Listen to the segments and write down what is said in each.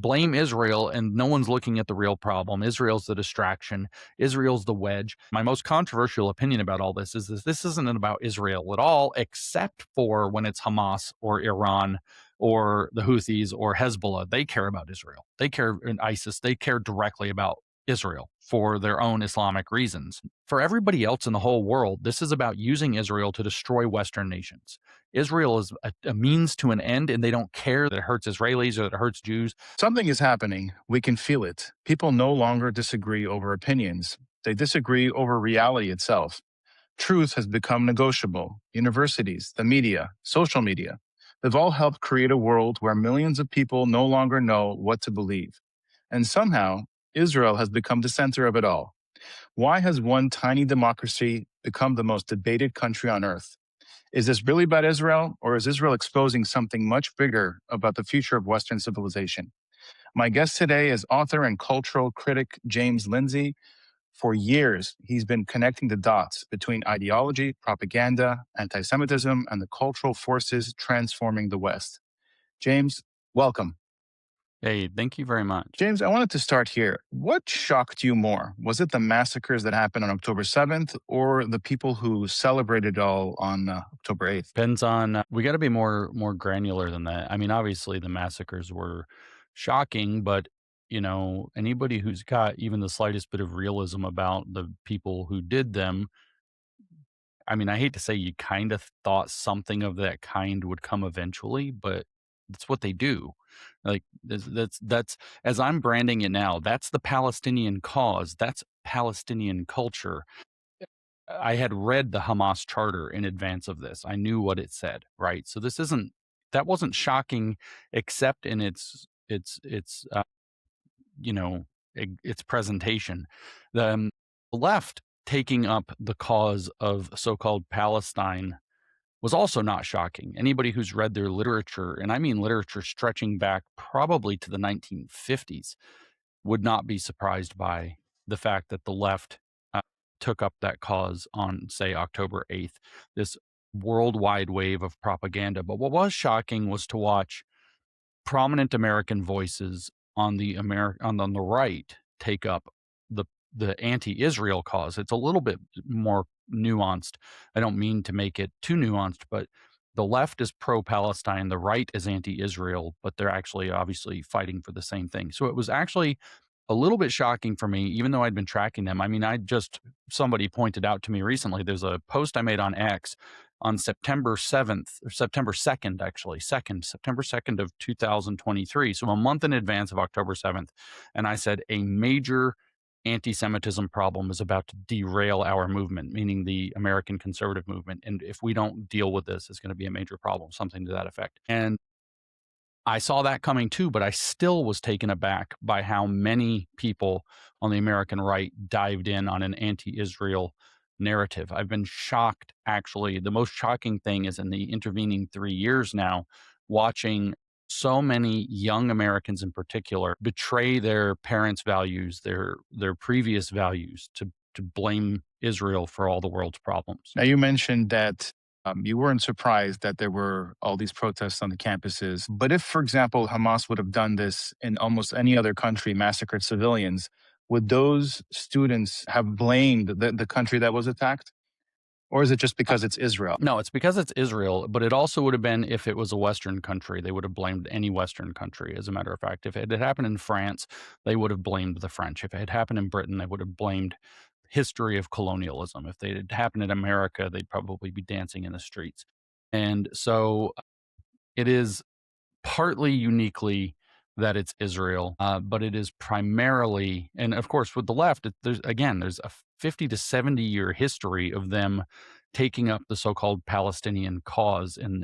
blame Israel, and no one's looking at the real problem. Israel's the distraction. Israel's the wedge. My most controversial opinion about all this is this isn't about Israel at all, except for when it's Hamas or Iran or the Houthis or Hezbollah. They care about Israel. They care, in ISIS, they care directly about Israel for their own Islamic reasons. For everybody else in the whole world, this is about using Israel to destroy Western nations. Israel is a means to an end, and they don't care that it hurts Israelis or that it hurts Jews. Something is happening. We can feel it. People no longer disagree over opinions. They disagree over reality itself. Truth has become negotiable. Universities, the media, social media, they've all helped create a world where millions of people no longer know what to believe. And somehow, Israel has become the center of it all. Why has one tiny democracy become the most debated country on earth? Is this really about Israel, or is Israel exposing something much bigger about the future of Western civilization? My guest today is author and cultural critic James Lindsay. For years, he's been connecting the dots between ideology, propaganda, anti-Semitism, and the cultural forces transforming the West. James, welcome. Hey, thank you very much. James, I wanted to start here. What shocked you more? Was it the massacres that happened on October 7th or the people who celebrated it all on October 8th? Depends on, we got to be more granular than that. I mean, obviously the massacres were shocking, but anybody who's got even the slightest bit of realism about the people who did them, I mean, I hate to say you kind of thought something of that kind would come eventually, but that's what they do. Like that's as I'm branding it now, that's the Palestinian cause. That's Palestinian culture. I had read the Hamas charter in advance of this. I knew what it said, right? So that wasn't shocking, except in its presentation. The left taking up the cause of so-called Palestine was also not shocking. Anybody who's read their literature, and I mean literature stretching back probably to the 1950s, would not be surprised by the fact that the left took up that cause on, say, October 8th, this worldwide wave of propaganda. But what was shocking was to watch prominent American voices on on the right take up the anti-Israel cause. It's a little bit more nuanced. I don't mean to make it too nuanced, but the left is pro-Palestine, the right is anti-Israel, but they're actually obviously fighting for the same thing. So it was actually a little bit shocking for me, even though I'd been tracking them. I mean, somebody pointed out to me recently, there's a post I made on X on September 7th, or September 2nd, actually, September 2nd of 2023. So a month in advance of October 7th. And I said, a major anti-Semitism problem is about to derail our movement, meaning the American conservative movement. And if we don't deal with this, it's going to be a major problem, something to that effect. And I saw that coming too, but I still was taken aback by how many people on the American right dived in on an anti-Israel narrative. I've been shocked, actually. The most shocking thing is in the intervening 3 years now, watching so many young Americans in particular betray their parents' values, their previous values to blame Israel for all the world's problems. Now, you mentioned that you weren't surprised that there were all these protests on the campuses. But if, for example, Hamas would have done this in almost any other country, massacred civilians, would those students have blamed the country that was attacked? Or is it just because it's Israel? No, it's because it's Israel, but it also would have been if it was a Western country. They would have blamed any Western country, as a matter of fact. If it had happened in France, they would have blamed the French. If it had happened in Britain, they would have blamed history of colonialism. If it had happened in America, they'd probably be dancing in the streets. And so it is partly uniquely that it's Israel, but it is primarily, and of course with the left, there's a 50 to 70 year history of them taking up the so-called Palestinian cause, and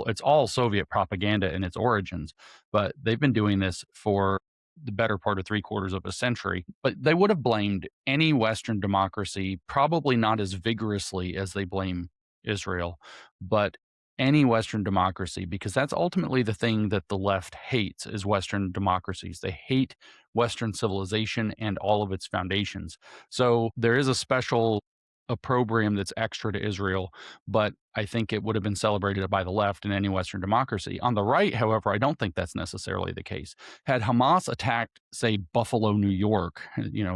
it's all Soviet propaganda in its origins, but they've been doing this for the better part of 3/4 of a century. But they would have blamed any Western democracy, probably not as vigorously as they blame Israel, but any Western democracy, because that's ultimately the thing that the left hates is Western democracies. They hate Western civilization and all of its foundations. So there is a special opprobrium that's extra to Israel, but I think it would have been celebrated by the left in any Western democracy. On the right, however, I don't think that's necessarily the case. Had Hamas attacked, say, Buffalo, New York,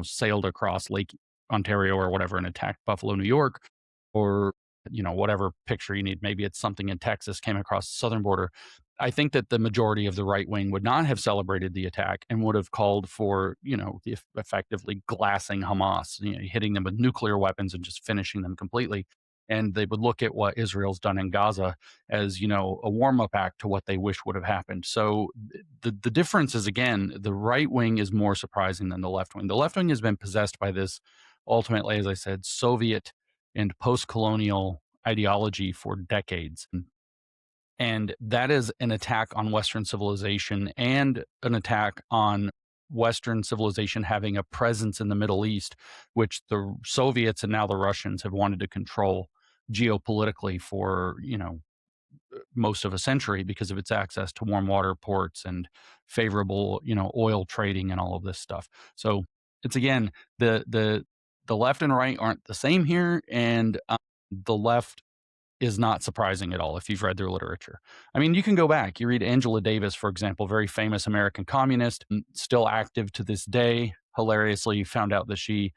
sailed across Lake Ontario or whatever and attacked Buffalo, New York, or whatever picture you need, maybe it's something in Texas, came across the southern border. I think that the majority of the right wing would not have celebrated the attack and would have called for, effectively glassing Hamas, hitting them with nuclear weapons and just finishing them completely. And they would look at what Israel's done in Gaza as, a warm up act to what they wish would have happened. So the difference is, again, the right wing is more surprising than the left wing. The left wing has been possessed by this, ultimately, as I said, Soviet and post colonial ideology for decades. And that is an attack on Western civilization and an attack on Western civilization having a presence in the Middle East, which the Soviets and now the Russians have wanted to control geopolitically for, most of a century because of its access to warm water ports and favorable, oil trading and all of this stuff. So it's, again, the left and right aren't the same here, and the left is not surprising at all if you've read their literature. I mean, you can go back. You read Angela Davis, for example, very famous American communist, still active to this day. Hilariously, you found out that she,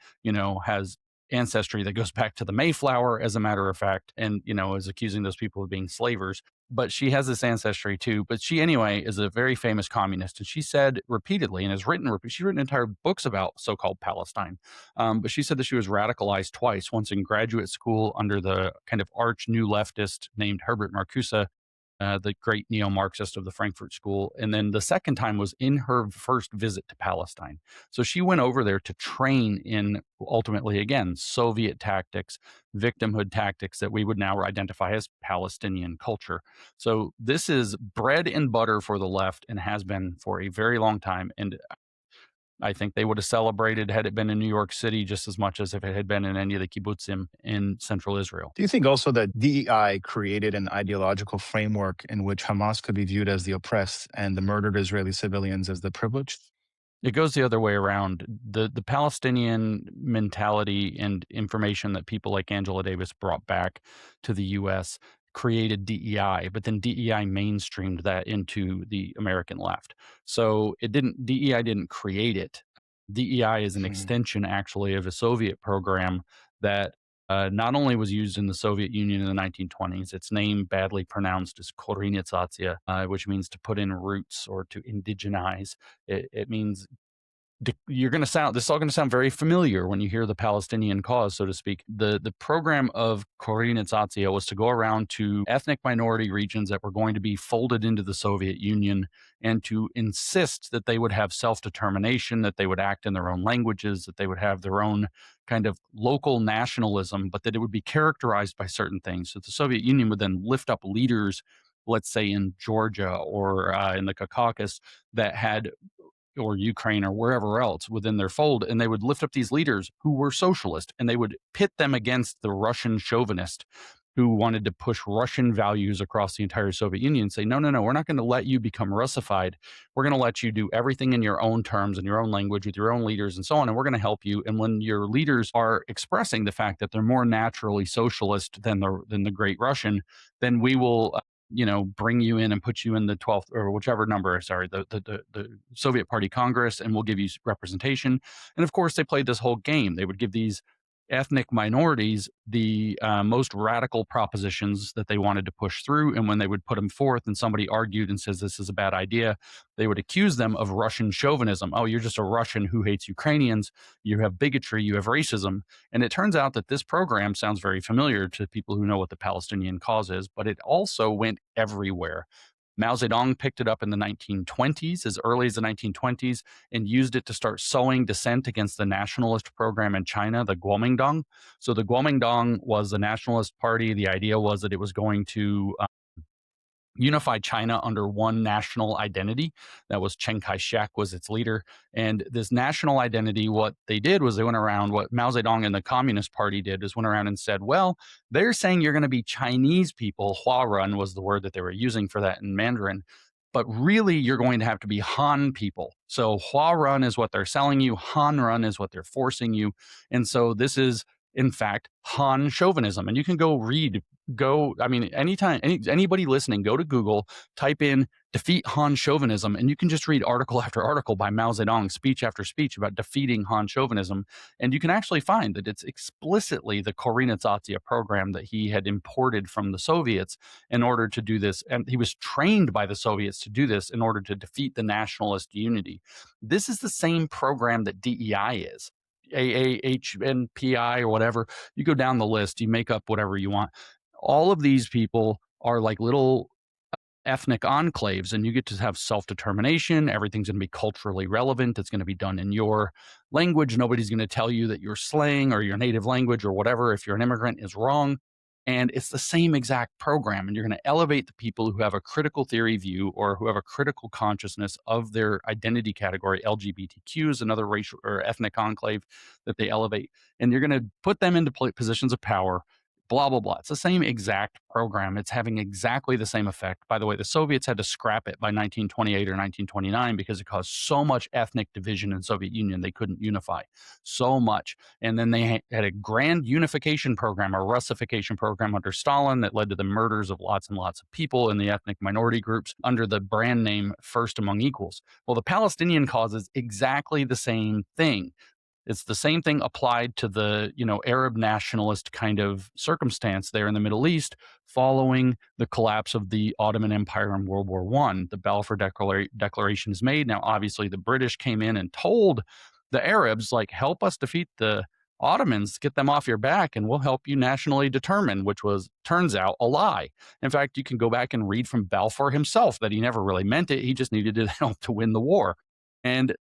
has ancestry that goes back to the Mayflower, as a matter of fact, and, is accusing those people of being slavers. But she has this ancestry too. But she, anyway, is a very famous communist. And she said repeatedly and has she's written entire books about so called Palestine, but she said that she was radicalized twice, once in graduate school under the kind of arch new leftist named Herbert Marcuse, the great neo-Marxist of the Frankfurt School. And then the second time was in her first visit to Palestine. So she went over there to train in, ultimately, again, Soviet tactics, victimhood tactics that we would now identify as Palestinian culture. So this is bread and butter for the left and has been for a very long time. And I think they would have celebrated had it been in New York City just as much as if it had been in any of the kibbutzim in central Israel. Do you think also that DEI created an ideological framework in which Hamas could be viewed as the oppressed and the murdered Israeli civilians as the privileged? It goes the other way around. The Palestinian mentality and information that people like Angela Davis brought back to the US created DEI, but then DEI mainstreamed that into the American left. So DEI didn't create it. DEI is an Hmm. extension, actually, of a Soviet program that not only was used in the Soviet Union in the 1920s. Its name, badly pronounced, is Korenizatsiya, which means to put in roots or to indigenize. It means you're going to sound this is all going to sound very familiar when you hear the Palestinian cause, so to speak. The program of Korenizatsiya was to go around to ethnic minority regions that were going to be folded into the Soviet Union and to insist that they would have self-determination, that they would act in their own languages, that they would have their own kind of local nationalism, but that it would be characterized by certain things. So the Soviet Union would then lift up leaders, let's say in Georgia or in the Caucasus, that had, or Ukraine or wherever else within their fold, and they would lift up these leaders who were socialist, and they would pit them against the Russian chauvinist who wanted to push Russian values across the entire Soviet Union and say, no, no, no, we're not going to let you become Russified. We're going to let you do everything in your own terms and your own language with your own leaders and so on, and we're going to help you. And when your leaders are expressing the fact that they're more naturally socialist than the great Russian, then we will bring you in and put you in the 12th or whichever number, sorry, the Soviet Party Congress, and we'll give you representation. And of course, they played this whole game. They would give these ethnic minorities the most radical propositions that they wanted to push through. And when they would put them forth and somebody argued and says this is a bad idea, they would accuse them of Russian chauvinism. Oh, you're just a Russian who hates Ukrainians. You have bigotry. You have racism. And it turns out that this program sounds very familiar to people who know what the Palestinian cause is, but it also went everywhere. Mao Zedong picked it up in the 1920s, as early as the 1920s, and used it to start sowing dissent against the nationalist program in China, the Kuomintang. So the Kuomintang was the nationalist party. The idea was that it was going to unified China under one national identity. That was Chiang Kai-shek was its leader. And this national identity, what they did was they went around, what Mao Zedong and the Communist Party did is went around and said, well, they're saying you're going to be Chinese people. Huarun was the word that they were using for that in Mandarin. But really, you're going to have to be Han people. So Huarun is what they're selling you. Hanrun is what they're forcing you. And so this is in fact, Han chauvinism. And you can I mean, anytime, anybody listening, go to Google, type in defeat Han chauvinism, and you can just read article after article by Mao Zedong, speech after speech about defeating Han chauvinism. And you can actually find that it's explicitly the Koreanizatsiya program that he had imported from the Soviets in order to do this. And he was trained by the Soviets to do this in order to defeat the nationalist unity. This is the same program that DEI is. AAHNPI or whatever. You go down the list, you make up whatever you want. All of these people are like little ethnic enclaves, and you get to have self-determination. Everything's going to be culturally relevant. It's going to be done in your language. Nobody's going to tell you that your slang or your native language or whatever, if you're an immigrant, is wrong. And it's the same exact program. And you're going to elevate the people who have a critical theory view or who have a critical consciousness of their identity category. LGBTQ is another racial or ethnic enclave that they elevate. And you're going to put them into positions of power, blah, blah, blah. It's the same exact program. It's having exactly the same effect. By the way, the Soviets had to scrap it by 1928 or 1929 because it caused so much ethnic division in the Soviet Union. They couldn't unify so much. And then they had a grand unification program, a Russification program under Stalin that led to the murders of lots and lots of people in the ethnic minority groups under the brand name First Among Equals. Well, the Palestinian cause is exactly the same thing. It's the same thing applied to the, Arab nationalist kind of circumstance there in the Middle East following the collapse of the Ottoman Empire in World War I. The Balfour Declaration is made. Now, obviously, the British came in and told the Arabs, like, help us defeat the Ottomans, get them off your back, and we'll help you nationally determine, which was, turns out, a lie. In fact, you can go back and read from Balfour himself that he never really meant it. He just needed to help to win the war. And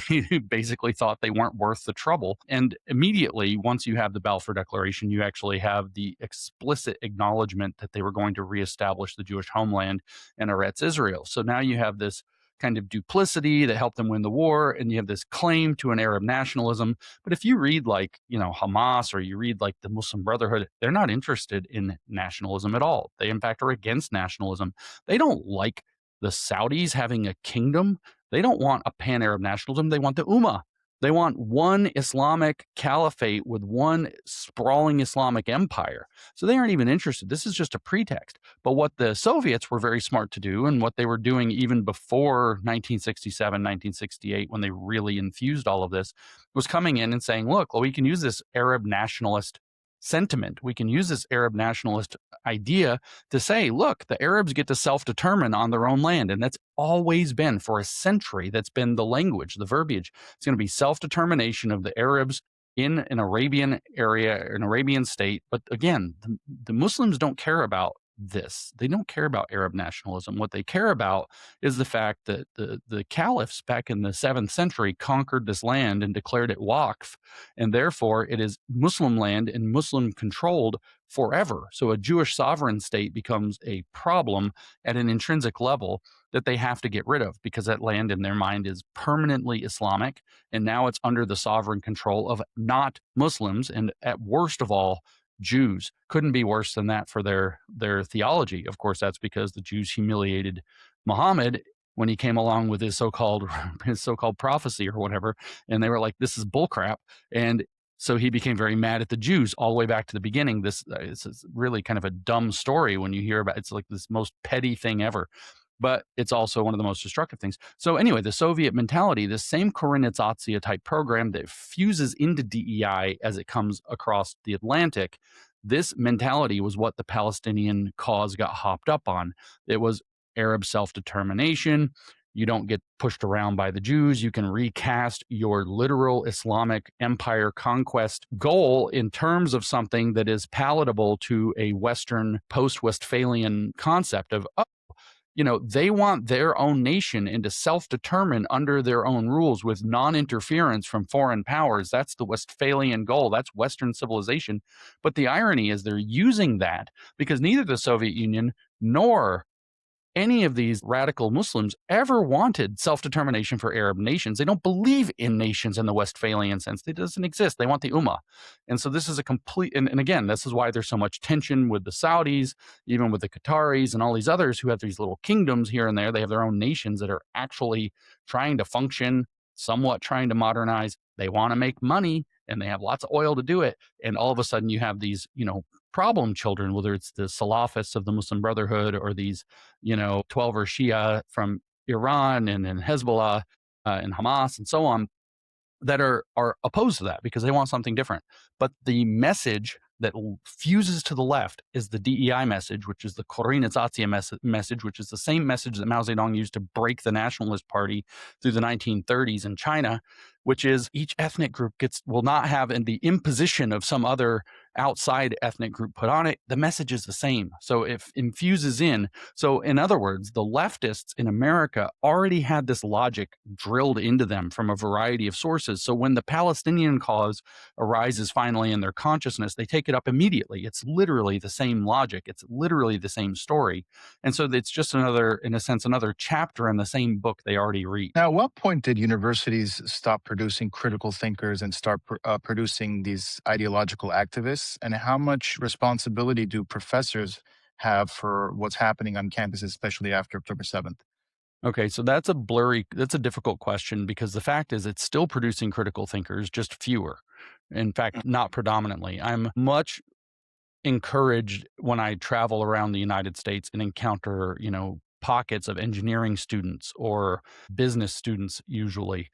he basically thought they weren't worth the trouble. And immediately, once you have the Balfour Declaration, you actually have the explicit acknowledgement that they were going to reestablish the Jewish homeland and Eretz Israel. So now you have this kind of duplicity that helped them win the war, and you have this claim to an Arab nationalism. But if you read Hamas, or you read like the Muslim Brotherhood, they're not interested in nationalism at all. They in fact are against nationalism. They don't like the Saudis having a kingdom. They don't want a pan-Arab nationalism. They want the Ummah. They want one Islamic caliphate with one sprawling Islamic empire. So they aren't even interested. This is just a pretext. But what the Soviets were very smart to do, and what they were doing even before 1967, 1968, when they really infused all of this, was coming in and saying, look, well, we can use this Arab nationalist sentiment. We can use this Arab nationalist idea to say, look, the Arabs get to self-determine on their own land. And that's always been, for a century, that's been the language, the verbiage. It's going to be self-determination of the Arabs in an Arabian area, an Arabian state. But again, the Muslims don't care about this. They don't care about Arab nationalism. What they care about is the fact that the caliphs back in the 7th century conquered this land and declared it waqf, and therefore it is Muslim land and Muslim controlled forever. So a Jewish sovereign state becomes a problem at an intrinsic level that they have to get rid of, because that land in their mind is permanently Islamic, and now it's under the sovereign control of not Muslims, and at worst of all, Jews. Couldn't be worse than that for their theology. Of course, that's because the Jews humiliated Muhammad when he came along with his so-called prophecy or whatever, and they were like, this is bullcrap. And so he became very mad at the Jews all the way back to the beginning. This is really kind of a dumb story when you hear about it. It's like this most petty thing ever, but it's also one of the most destructive things. So anyway, the Soviet mentality, this same Koreanizatsiya type program that fuses into DEI as it comes across the Atlantic, this mentality was what the Palestinian cause got hopped up on. It was Arab self-determination. You don't get pushed around by the Jews. You can recast your literal Islamic empire conquest goal in terms of something that is palatable to a Western post-Westphalian concept of, they want their own nation and to self-determine under their own rules with non-interference from foreign powers. That's the Westphalian goal. That's Western civilization. But the irony is they're using that because neither the Soviet Union nor any of these radical Muslims ever wanted self-determination for Arab nations. They don't believe in nations in the Westphalian sense. It doesn't exist. They want the Ummah. And so this is a complete, and again, this is why there's so much tension with the Saudis, even with the Qataris and all these others who have these little kingdoms here and there. They have their own nations that are actually trying to function, somewhat trying to modernize. They want to make money, and they have lots of oil to do it. And all of a sudden you have these, problem children, whether it's the Salafists of the Muslim Brotherhood or these, 12 Shia from Iran and Hezbollah and Hamas and so on, that are opposed to that because they want something different. But the message that fuses to the left is the DEI message, which is the Koreanizatia message, which is the same message that Mao Zedong used to break the Nationalist Party through the 1930s in China, which is each ethnic group will not have in the imposition of some other outside ethnic group put on it. The message is the same. So it infuses in. So in other words, the leftists in America already had this logic drilled into them from a variety of sources. So when the Palestinian cause arises finally in their consciousness, they take it up immediately. It's literally the same logic. It's literally the same story. And so it's just another, in a sense, another chapter in the same book they already read. Now, at what point did universities stop producing critical thinkers and start producing these ideological activists? And how much responsibility do professors have for what's happening on campus, especially after October 7th? Okay, so that's a difficult question because the fact is it's still producing critical thinkers, just fewer. In fact, not predominantly. I'm much encouraged when I travel around the United States and encounter, pockets of engineering students or business students usually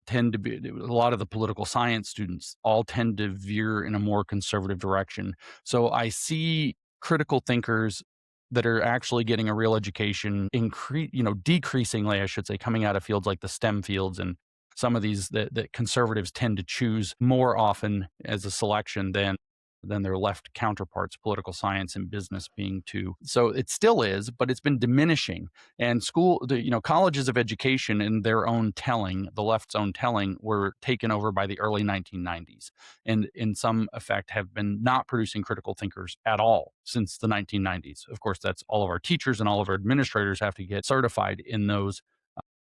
tend to be a lot of the political science students all tend to veer in a more conservative direction. So I see critical thinkers that are actually getting a real education decreasingly, I should say, coming out of fields like the STEM fields and some of these that conservatives tend to choose more often as a selection than their left counterparts, political science and business being two. So it still is, but it's been diminishing. And colleges of education in their own telling, the left's own telling, were taken over by the early 1990s, and in some effect have been not producing critical thinkers at all since the 1990s. Of course, that's all of our teachers and all of our administrators have to get certified in those.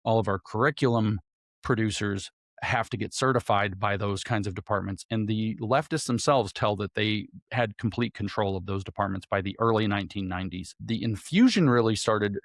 All of our curriculum producers have to get certified by those kinds of departments. And the leftists themselves tell that they had complete control of those departments by the early 1990s. The infusion really started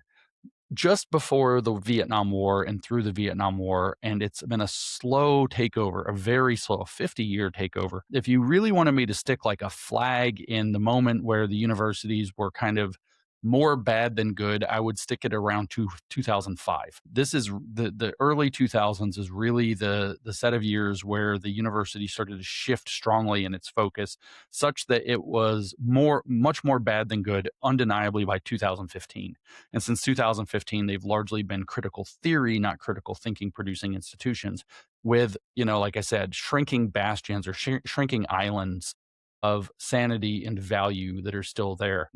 just before the Vietnam War and through the Vietnam War. And it's been a slow takeover, a very slow 50-year takeover. If you really wanted me to stick like a flag in the moment where the universities were kind of more bad than good, I would stick it around 2005. This is the early 2000s is really the set of years where the university started to shift strongly in its focus, such that it was much more bad than good, undeniably by 2015. And since 2015, they've largely been critical theory, not critical thinking producing institutions with, like I said, shrinking bastions or shrinking islands of sanity and value that are still there.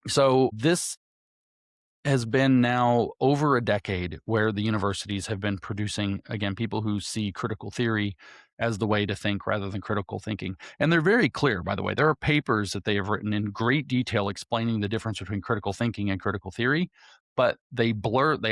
So this has been now over a decade where the universities have been producing, again, people who see critical theory as the way to think rather than critical thinking. And they're very clear, by the way. There are papers that they have written in great detail explaining the difference between critical thinking and critical theory. But they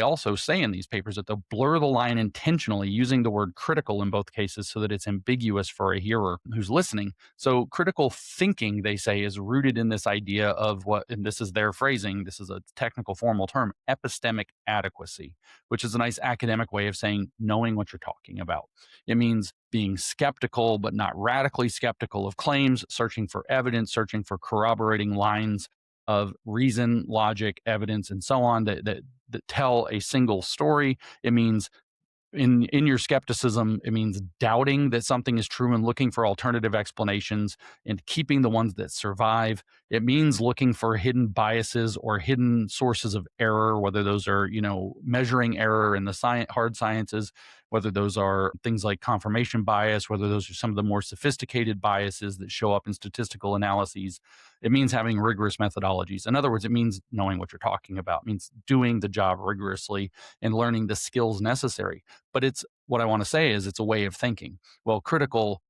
also say in these papers that they'll blur the line intentionally using the word critical in both cases so that it's ambiguous for a hearer who's listening. So critical thinking, they say, is rooted in this idea of and this is their phrasing, this is a technical formal term, epistemic adequacy, which is a nice academic way of saying knowing what you're talking about. It means being skeptical, but not radically skeptical of claims, searching for evidence, searching for corroborating lines of reason, logic, evidence, and so on that tell a single story. It means in your skepticism, it means doubting that something is true and looking for alternative explanations and keeping the ones that survive. It means looking for hidden biases or hidden sources of error, whether those are, measuring error in the hard sciences, whether those are things like confirmation bias, whether those are some of the more sophisticated biases that show up in statistical analyses. It means having rigorous methodologies. In other words, it means knowing what you're talking about. It means doing the job rigorously and learning the skills necessary. But what I want to say is it's a way of thinking. Well, critical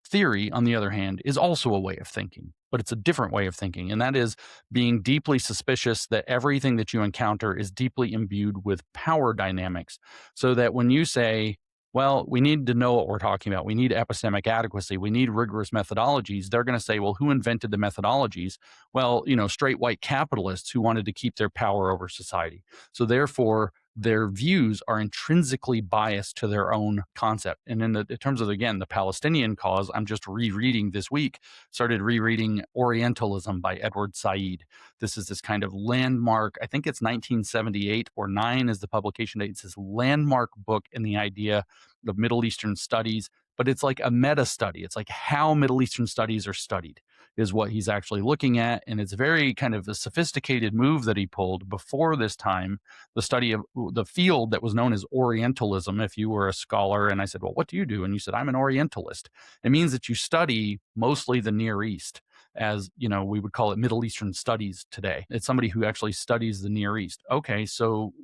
theory, on the other hand, is also a way of thinking, but it's a different way of thinking. And that is being deeply suspicious that everything that you encounter is deeply imbued with power dynamics. So that when you say, well, we need to know what we're talking about, we need epistemic adequacy, we need rigorous methodologies, they're going to say, well, who invented the methodologies? Well, straight white capitalists who wanted to keep their power over society. So therefore, their views are intrinsically biased to their own concept. And in terms of, again, the Palestinian cause, I'm just rereading this week, started rereading Orientalism by Edward Said. This is this kind of landmark, I think it's 1978 or 9 is the publication date. It's this landmark book in the idea of Middle Eastern studies, but it's like a meta study. It's like how Middle Eastern studies are studied is what he's actually looking at. And it's very kind of a sophisticated move that he pulled before this time, the study of the field that was known as Orientalism. If you were a scholar and I said, well, what do you do? And you said, I'm an Orientalist. It means that you study mostly the Near East, as you know, we would call it Middle Eastern studies today. It's somebody who actually studies the Near East. Okay, so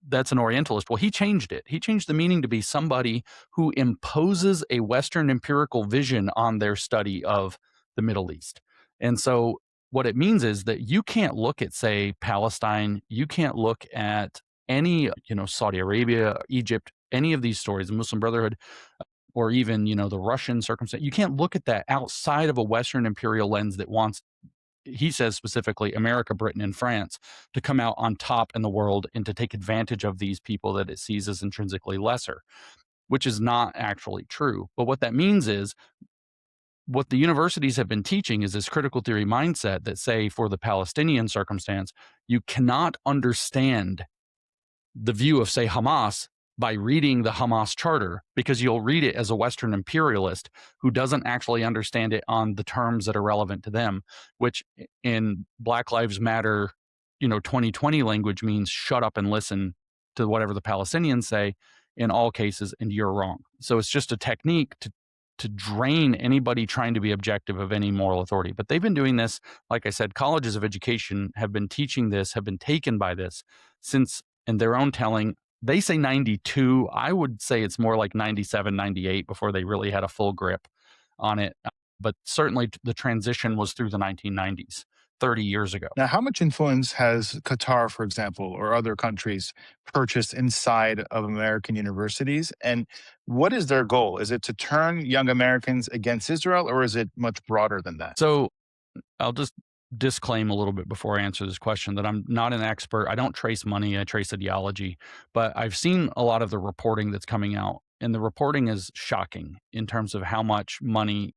that's an Orientalist. Well, he changed it. He changed the meaning to be somebody who imposes a Western empirical vision on their study of the Middle East. And so what it means is that you can't look at, say, Palestine, you can't look at any, Saudi Arabia, Egypt, any of these stories, the Muslim Brotherhood, or even, the Russian circumstance. You can't look at that outside of a Western imperial lens that wants, he says specifically, America, Britain, and France to come out on top in the world and to take advantage of these people that it sees as intrinsically lesser, which is not actually true. But what that means is what the universities have been teaching is this critical theory mindset that, say, for the Palestinian circumstance, you cannot understand the view of, say, Hamas by reading the Hamas charter, because you'll read it as a Western imperialist who doesn't actually understand it on the terms that are relevant to them, which in Black Lives Matter, 2020 language means shut up and listen to whatever the Palestinians say in all cases, and you're wrong. So it's just a technique to drain anybody trying to be objective of any moral authority. But they've been doing this, like I said, colleges of education have been teaching this, have been taken by this since, in their own telling, they say 92. I would say it's more like 97, 98 before they really had a full grip on it. But certainly the transition was through the 1990s, 30 years ago. Now, how much influence has Qatar, for example, or other countries purchased inside of American universities? And what is their goal? Is it to turn young Americans against Israel, or is it much broader than that? So I'll just disclaim a little bit before I answer this question that I'm not an expert. I don't trace money, I trace ideology. But I've seen a lot of the reporting that's coming out, and the reporting is shocking in terms of how much money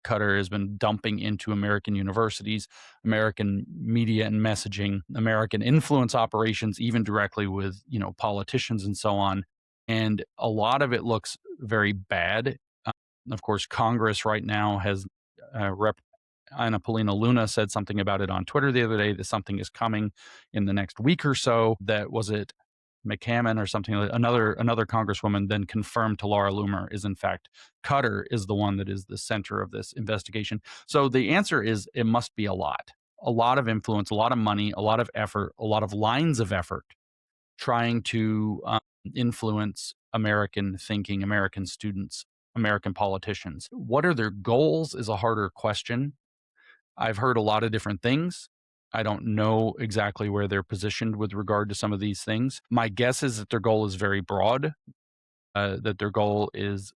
Qatar has been dumping into American universities, American media and messaging, American influence operations, even directly with, politicians and so on. And a lot of it looks very bad. Of course, Congress right now has Anna Paulina Luna said something about it on Twitter the other day, that something is coming in the next week or so. That was it. McCammon or something, another congresswoman then confirmed to Laura Loomer is in fact Qatar is the one that is the center of this investigation. So the answer is it must be a lot of influence, a lot of money, a lot of effort, a lot of lines of effort trying to influence American thinking, American students, American politicians. What are their goals is a harder question. I've heard a lot of different things. I don't know exactly where they're positioned with regard to some of these things. My guess is that their goal is very broad, that their goal is,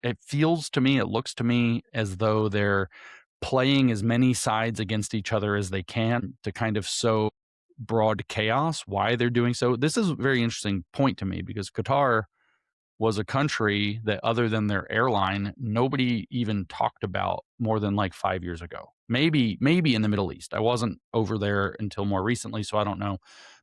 it feels to me, it looks to me as though they're playing as many sides against each other as they can to kind of sow broad chaos. Why they're doing so. This is a very interesting point to me because Qatar was a country that, other than their airline, nobody even talked about more than like 5 years ago. Maybe in the Middle East. I wasn't over there until more recently, so I don't know.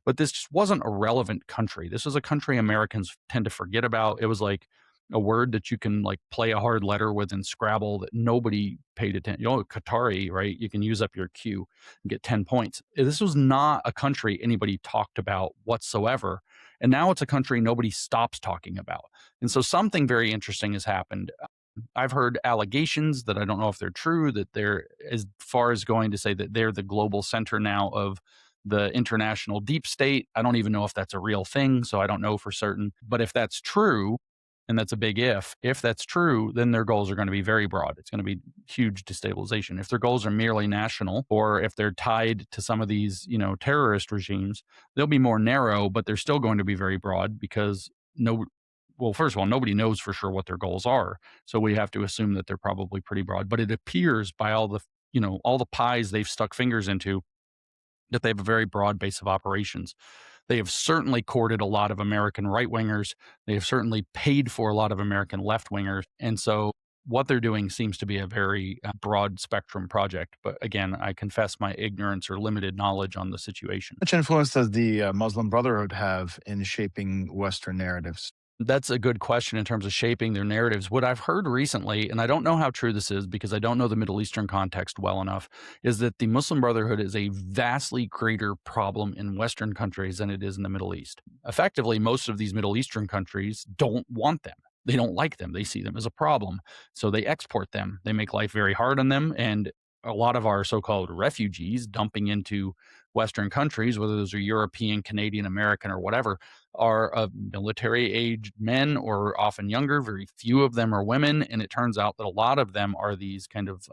But this just wasn't a relevant country. This was a country Americans tend to forget about. It was like a word that you can like play a hard letter with in Scrabble that nobody paid attention. Qatari, right? You can use up your Q and get 10 points. This was not a country anybody talked about whatsoever. And now it's a country nobody stops talking about. And so something very interesting has happened. I've heard allegations that I don't know if they're true, that they're as far as going to say that they're the global center now of the international deep state. I don't even know if that's a real thing, so I don't know for certain. But if that's true, and that's a big if that's true, then their goals are going to be very broad. It's going to be huge destabilization. If their goals are merely national, or if they're tied to some of these, terrorist regimes, they'll be more narrow, but they're still going to be very broad because first of all, nobody knows for sure what their goals are. So we have to assume that they're probably pretty broad. But it appears by all the pies they've stuck fingers into that they have a very broad base of operations. They have certainly courted a lot of American right wingers. They have certainly paid for a lot of American left wingers. And so what they're doing seems to be a very broad spectrum project. But again, I confess my ignorance or limited knowledge on the situation. Much influence does the Muslim Brotherhood have in shaping Western narratives? That's a good question in terms of shaping their narratives. What I've heard recently, and I don't know how true this is because I don't know the Middle Eastern context well enough, is that the Muslim Brotherhood is a vastly greater problem in Western countries than it is in the Middle East. Effectively, most of these Middle Eastern countries don't want them. They don't like them. They see them as a problem. So they export them. They make life very hard on them. And a lot of our so called refugees dumping into Western countries, whether those are European, Canadian, American, or whatever, are of military aged men or often younger. Very few of them are women. And it turns out that a lot of them are these kind of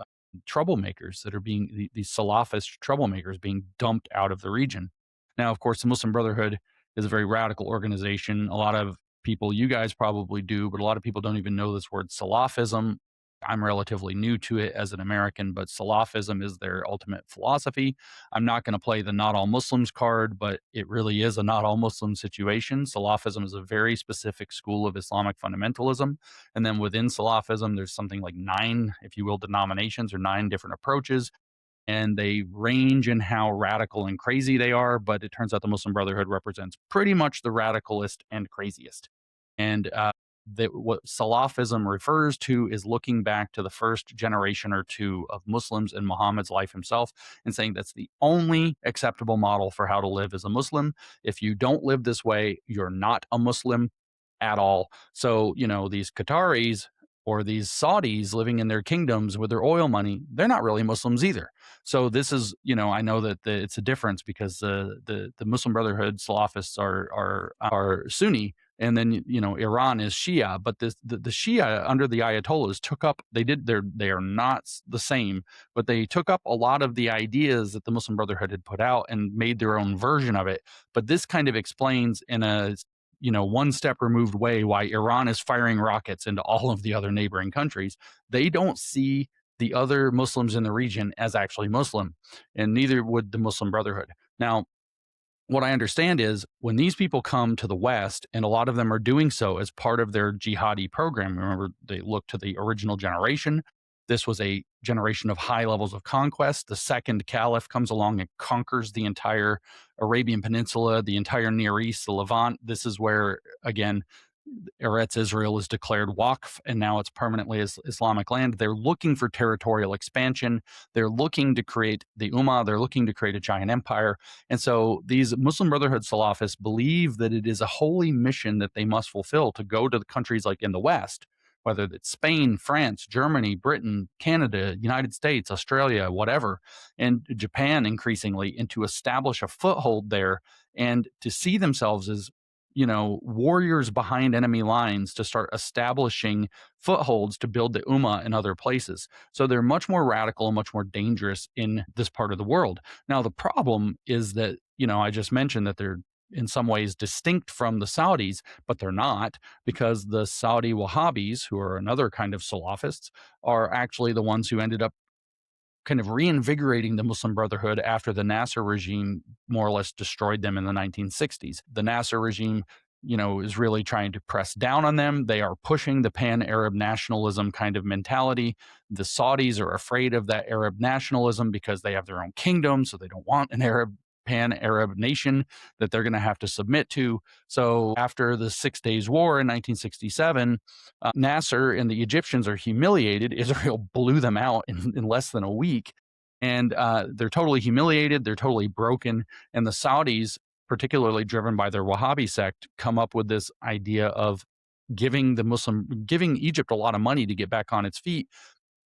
troublemakers that are being these Salafist troublemakers being dumped out of the region. Now, of course, the Muslim Brotherhood is a very radical organization. A lot of people, you guys probably do, but a lot of people don't even know this word Salafism. I'm relatively new to it as an American, but Salafism is their ultimate philosophy. I'm not going to play the not all Muslims card, but it really is a not all Muslim situation. Salafism is a very specific school of Islamic fundamentalism. And then within Salafism, there's something like nine, if you will, denominations or nine different approaches, and they range in how radical and crazy they are. But it turns out the Muslim Brotherhood represents pretty much the radicalist and craziest. And that what Salafism refers to is looking back to the first generation or two of Muslims in Muhammad's life himself and saying that's the only acceptable model for how to live as a Muslim. If you don't live this way, you're not a Muslim at all. So, these Qataris or these Saudis living in their kingdoms with their oil money, they're not really Muslims either. So this is, I know that it's a difference because the Muslim Brotherhood Salafists are Sunni, and then Iran is Shia. But the Shia under the Ayatollahs took up they are not the same, but they took up a lot of the ideas that the Muslim Brotherhood had put out and made their own version of it. But this kind of explains in a one step removed way why Iran is firing rockets into all of the other neighboring countries. They don't see the other Muslims in the region as actually Muslim, and neither would the Muslim Brotherhood. Now, what I understand is when these people come to the West, and a lot of them are doing so as part of their jihadi program, remember, they look to the original generation. This was a generation of high levels of conquest. The second caliph comes along and conquers the entire Arabian Peninsula, the entire Near East, the Levant. This is where, again, Eretz Israel is declared Waqf, and now it's permanently Islamic land. They're looking for territorial expansion. They're looking to create the Ummah. They're looking to create a giant empire. And so these Muslim Brotherhood Salafists believe that it is a holy mission that they must fulfill to go to the countries like in the West, whether it's Spain, France, Germany, Britain, Canada, United States, Australia, whatever, and Japan increasingly, and to establish a foothold there and to see themselves as warriors behind enemy lines to start establishing footholds to build the Ummah in other places. So they're much more radical and much more dangerous in this part of the world. Now, the problem is that, I just mentioned that they're in some ways distinct from the Saudis, but they're not, because the Saudi Wahhabis, who are another kind of Salafists, are actually the ones who ended up kind of reinvigorating the Muslim Brotherhood after the Nasser regime more or less destroyed them in the 1960s. The Nasser regime, is really trying to press down on them. They are pushing the pan-Arab nationalism kind of mentality. The Saudis are afraid of that Arab nationalism because they have their own kingdom, so they don't want an pan-Arab nation that they're going to have to submit to. So after the 6 Days War in 1967, Nasser and the Egyptians are humiliated. Israel blew them out in less than a week. And they're totally humiliated. They're totally broken. And the Saudis, particularly driven by their Wahhabi sect, come up with this idea of giving Egypt a lot of money to get back on its feet,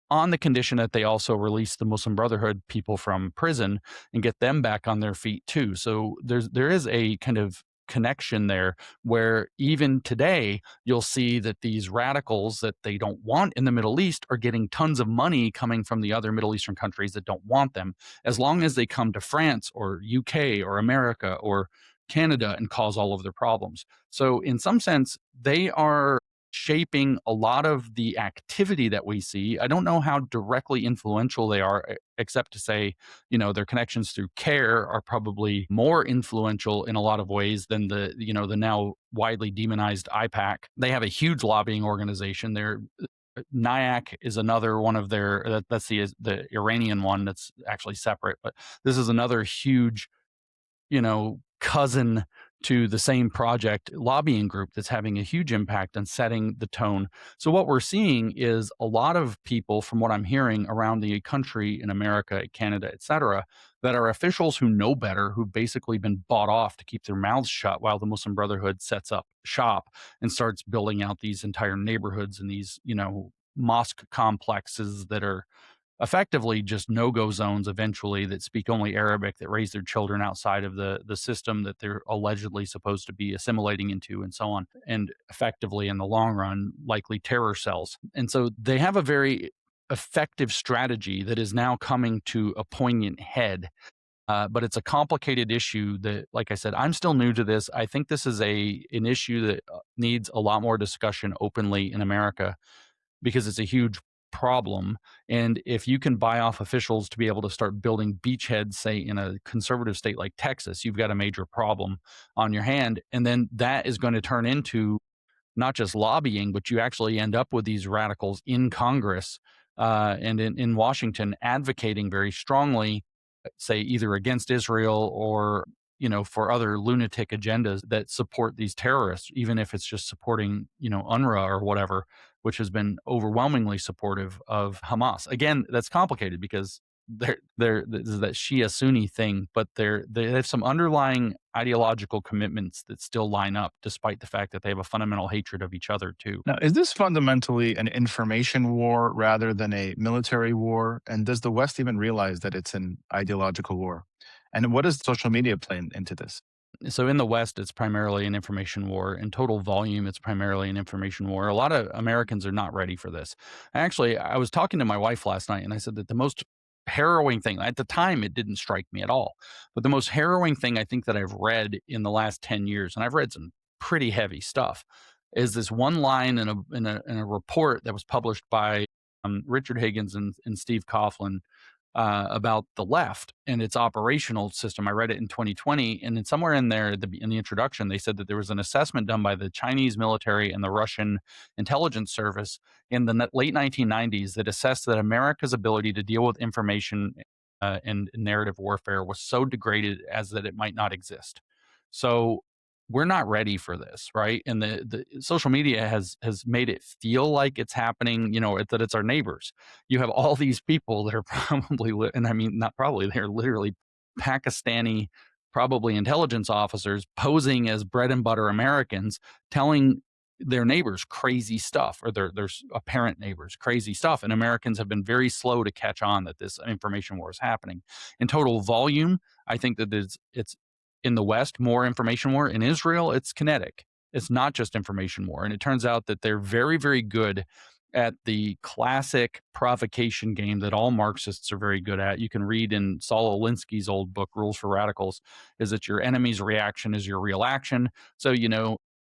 on the condition that they also release the Muslim Brotherhood people from prison and get them back on their feet too. So there is a kind of connection there where even today you'll see that these radicals that they don't want in the Middle East are getting tons of money coming from the other Middle Eastern countries that don't want them, as long as they come to France or UK or America or Canada and cause all of their problems. So in some sense, they are shaping a lot of the activity that we see. I don't know how directly influential they are, except to say, their connections through CARE are probably more influential in a lot of ways than the now widely demonized IPAC. They have a huge lobbying organization. NIAC is another one of that's the Iranian one that's actually separate, but this is another huge, cousin to the same project lobbying group that's having a huge impact on setting the tone. So what we're seeing is a lot of people, from what I'm hearing around the country in America, Canada, et cetera, that are officials who know better, who've basically been bought off to keep their mouths shut while the Muslim Brotherhood sets up shop and starts building out these entire neighborhoods and these, mosque complexes that are effectively just no-go zones eventually, that speak only Arabic, that raise their children outside of the system that they're allegedly supposed to be assimilating into, and so on, and effectively in the long run likely terror cells. And so they have a very effective strategy that is now coming to a poignant head. But it's a complicated issue that, like I said, I'm still new to this. I think this is an issue that needs a lot more discussion openly in America, because it's a huge problem. And if you can buy off officials to be able to start building beachheads, say in a conservative state like Texas, you've got a major problem on your hand. And then that is going to turn into not just lobbying, but you actually end up with these radicals in Congress and in Washington advocating very strongly, say either against Israel or for other lunatic agendas that support these terrorists, even if it's just supporting UNRWA or whatever, which has been overwhelmingly supportive of Hamas. Again, that's complicated because they're this is that Shia Sunni thing, but they have some underlying ideological commitments that still line up, despite the fact that they have a fundamental hatred of each other too. Now, is this fundamentally an information war rather than a military war? And does the West even realize that it's an ideological war? And what does social media play into this? So in the West, it's primarily an information war. In total volume, it's primarily an information war. A lot of Americans are not ready for this. Actually, I was talking to my wife last night, and I said that the most harrowing thing, at the time, it didn't strike me at all, but the most harrowing thing I think that I've read in the last 10 years, and I've read some pretty heavy stuff, is this one line in a report that was published by Richard Higgins and Steve Coughlin about the left and its operational system. I read it in 2020, and then somewhere in there, in the introduction, they said that there was an assessment done by the Chinese military and the Russian intelligence service in the late 1990s that assessed that America's ability to deal with information and narrative warfare was so degraded as that it might not exist. So we're not ready for this, right? And the social media has made it feel like it's happening, that it's our neighbors. You have all these people that are probably, and I mean, not probably, they're literally Pakistani, probably intelligence officers posing as bread and butter Americans, telling their neighbors crazy stuff, or their apparent neighbors crazy stuff. And Americans have been very slow to catch on that this information war is happening. In total volume, I think that it's in the West, more information war. In Israel, it's kinetic. It's not just information war. And it turns out that they're very, very good at the classic provocation game that all Marxists are very good at. You can read in Saul Alinsky's old book, Rules for Radicals, is that your enemy's reaction is your real action. So,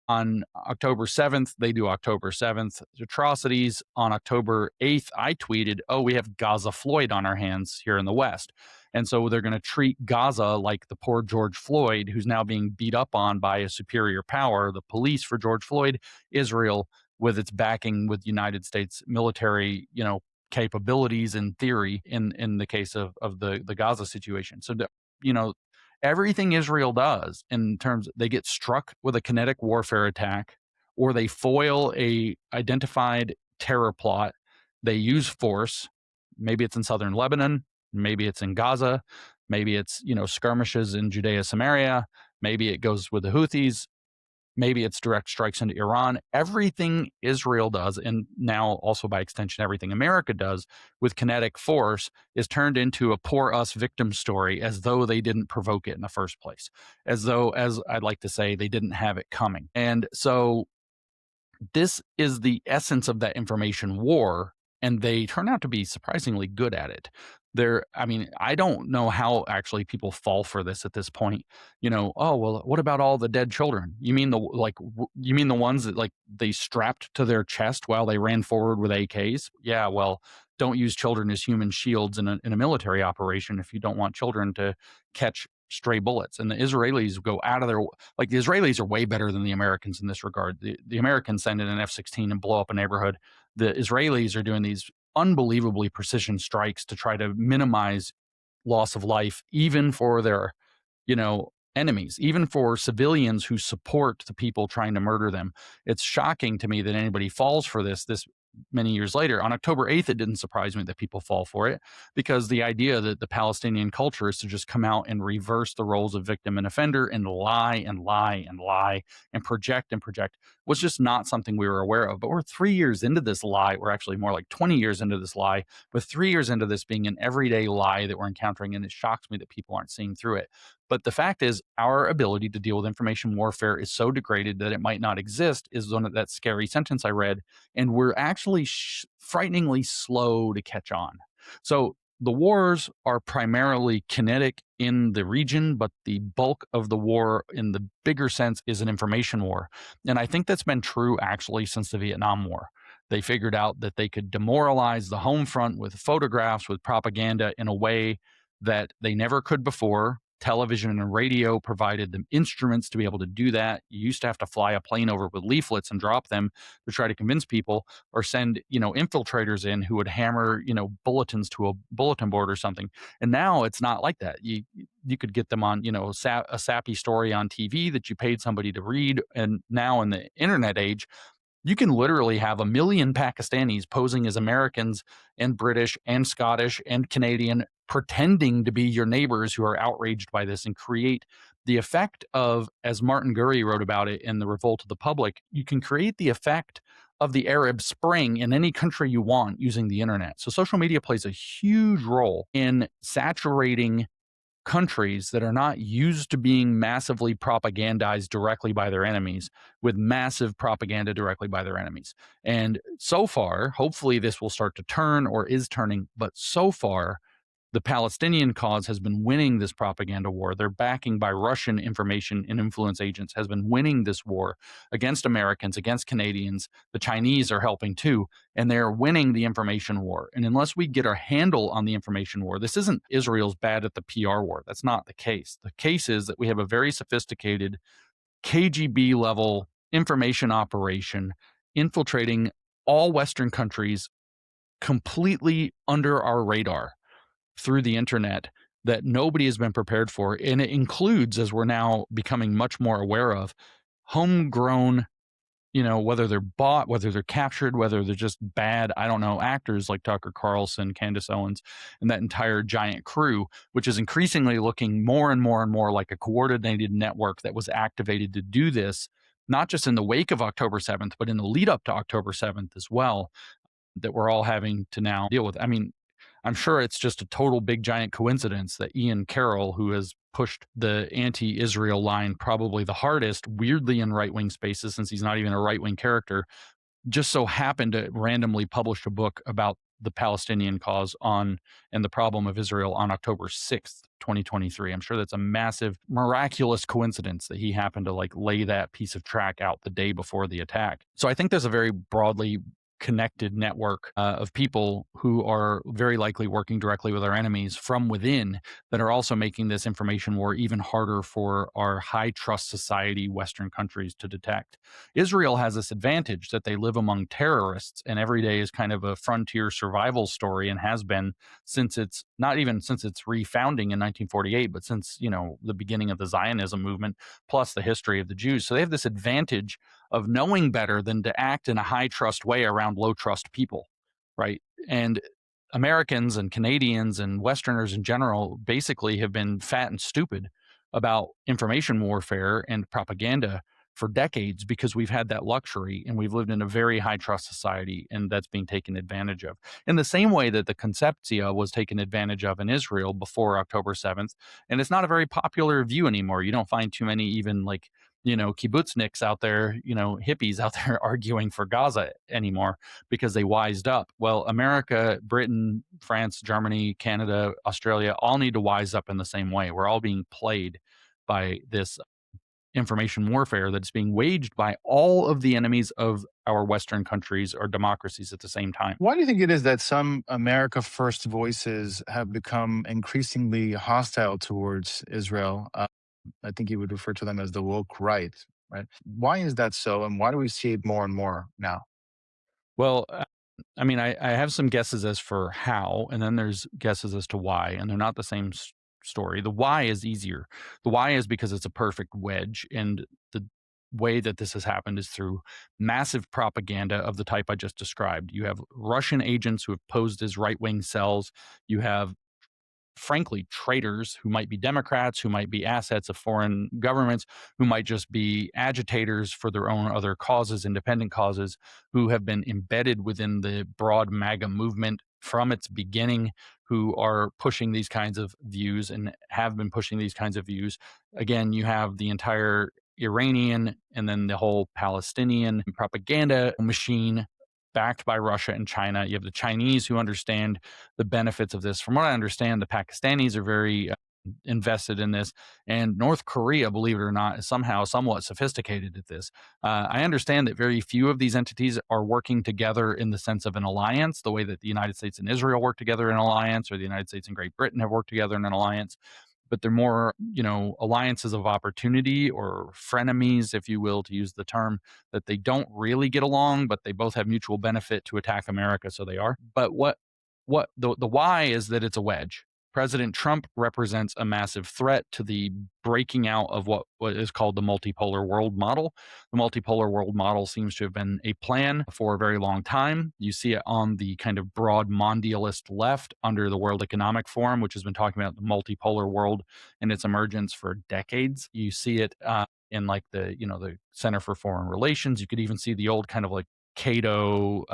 on October 7th, they do October 7th atrocities. On October 8th, I tweeted, oh, we have Gaza Floyd on our hands here in the West. And so they're going to treat Gaza like the poor George Floyd, who's now being beat up on by a superior power, the police for George Floyd, Israel, with its backing with United States military, capabilities in theory in the case of the Gaza situation. So, you know, everything Israel does in terms, they get struck with a kinetic warfare attack, or they foil a identified terror plot. They use force. Maybe it's in southern Lebanon. Maybe it's in Gaza. Maybe it's, skirmishes in Judea, Samaria. Maybe it goes with the Houthis. Maybe it's direct strikes into Iran. Everything Israel does, and now also by extension, everything America does with kinetic force, is turned into a poor us victim story, as though they didn't provoke it in the first place, as though, as I'd like to say, they didn't have it coming. And so this is the essence of that information war, and they turn out to be surprisingly good at it. I mean, I don't know how actually people fall for this at this point. Oh, well, what about all the dead children? You mean you mean the ones that like they strapped to their chest while they ran forward with AKs? Yeah, well, don't use children as human shields in a military operation if you don't want children to catch stray bullets. And the Israelis go out of their like the Israelis are way better than the Americans in this regard. The Americans send in an F-16 and blow up a neighborhood. The Israelis are doing these unbelievably precision strikes to try to minimize loss of life, even for their, enemies, even for civilians who support the people trying to murder them. It's shocking to me that anybody falls for this many years later. On October 8th, it didn't surprise me that people fall for it because the idea that the Palestinian culture is to just come out and reverse the roles of victim and offender and lie and lie and lie and project was just not something we were aware of. But we're 3 years into this lie. We're actually more like 20 years into this lie, but 3 years into this being an everyday lie that we're encountering. And it shocks me that people aren't seeing through it. But the fact is, our ability to deal with information warfare is so degraded that it might not exist, is one of that scary sentence I read. And we're actually frighteningly slow to catch on. So the wars are primarily kinetic in the region, but the bulk of the war in the bigger sense is an information war. And I think that's been true actually since the Vietnam War. They figured out that they could demoralize the home front with photographs, with propaganda in a way that they never could before. Television and radio provided them instruments to be able to do that. You used to have to fly a plane over with leaflets and drop them to try to convince people, or send, infiltrators in who would hammer, bulletins to a bulletin board or something. And now it's not like that. You could get them on, a sappy story on TV that you paid somebody to read. And now in the internet age, you can literally have a million Pakistanis posing as Americans and British and Scottish and Canadian, pretending to be your neighbors who are outraged by this, and create the effect of, as Martin Gurry wrote about it in The Revolt of the Public, you can create the effect of the Arab Spring in any country you want using the internet. So social media plays a huge role in saturating countries that are not used to being massively propagandized directly by their enemies with massive propaganda directly by their enemies. And so far, hopefully this will start to turn, or is turning, but so far, the Palestinian cause has been winning this propaganda war. Their backing by Russian information and influence agents has been winning this war against Americans, against Canadians. The Chinese are helping too, and they're winning the information war. And unless we get our handle on the information war, this isn't Israel's bad at the PR war. That's not the case. The case is that we have a very sophisticated KGB level information operation infiltrating all Western countries completely under our radar through the internet that nobody has been prepared for. And it includes, as we're now becoming much more aware of, homegrown, whether they're bought, whether they're captured, whether they're just bad, I don't know, actors like Tucker Carlson, Candace Owens, and that entire giant crew, which is increasingly looking more and more and more like a coordinated network that was activated to do this, not just in the wake of October 7th, but in the lead up to October 7th as well, that we're all having to now deal with. I mean, I'm sure it's just a total big giant coincidence that Ian Carroll, who has pushed the anti-Israel line probably the hardest, weirdly in right-wing spaces since he's not even a right-wing character, just so happened to randomly publish a book about the Palestinian cause on and the problem of Israel on October 6th, 2023. I'm sure that's a massive, miraculous coincidence that he happened to lay that piece of track out the day before the attack. So I think there's a very broadly connected network of people who are very likely working directly with our enemies from within, that are also making this information war even harder for our high trust society Western countries to detect. Israel has this advantage that they live among terrorists, and every day is kind of a frontier survival story, and has been since its not even since its refounding in 1948, but since the beginning of the Zionism movement, plus the history of the Jews. So they have this advantage of knowing better than to act in a high trust way around low trust people, right? And Americans and Canadians and Westerners in general basically have been fat and stupid about information warfare and propaganda for decades, because we've had that luxury and we've lived in a very high trust society, and that's being taken advantage of in the same way that the conceptia was taken advantage of in Israel before October 7th. And it's not a very popular view anymore. You don't find too many even kibbutzniks out there, hippies out there arguing for Gaza anymore because they wised up. Well, America, Britain, France, Germany, Canada, Australia all need to wise up in the same way. We're all being played by this information warfare that's being waged by all of the enemies of our Western countries or democracies at the same time. Why do you think it is that some America First voices have become increasingly hostile towards Israel? I think you would refer to them as the woke right, right? Why is that so? And why do we see it more and more now? Well, I mean, I have some guesses as for how, and then there's guesses as to why, and they're not the same story. The why is easier. The why is because it's a perfect wedge, and the way that this has happened is through massive propaganda of the type I just described. You have Russian agents who have posed as right wing cells. You have frankly traitors who might be Democrats, who might be assets of foreign governments, who might just be agitators for their own other causes, independent causes, who have been embedded within the broad MAGA movement from its beginning, who are pushing these kinds of views and have been pushing these kinds of views. Again, you have the entire Iranian and then the whole Palestinian propaganda machine backed by Russia and China. You have the Chinese who understand the benefits of this. From what I understand, the Pakistanis are very invested in this, and North Korea, believe it or not, is somehow somewhat sophisticated at this. I understand that very few of these entities are working together in the sense of an alliance, the way that the United States and Israel work together in an alliance, or the United States and Great Britain have worked together in an alliance. But they're more, alliances of opportunity or frenemies, if you will, to use the term, that they don't really get along, but they both have mutual benefit to attack America, so they are. But what the why is that it's a wedge. President Trump represents a massive threat to the breaking out of what is called the multipolar world model. The multipolar world model seems to have been a plan for a very long time. You see it on the kind of broad mondialist left under the World Economic Forum, which has been talking about the multipolar world and its emergence for decades. You see it in like the Center for Foreign Relations. You could even see the old kind of like Cato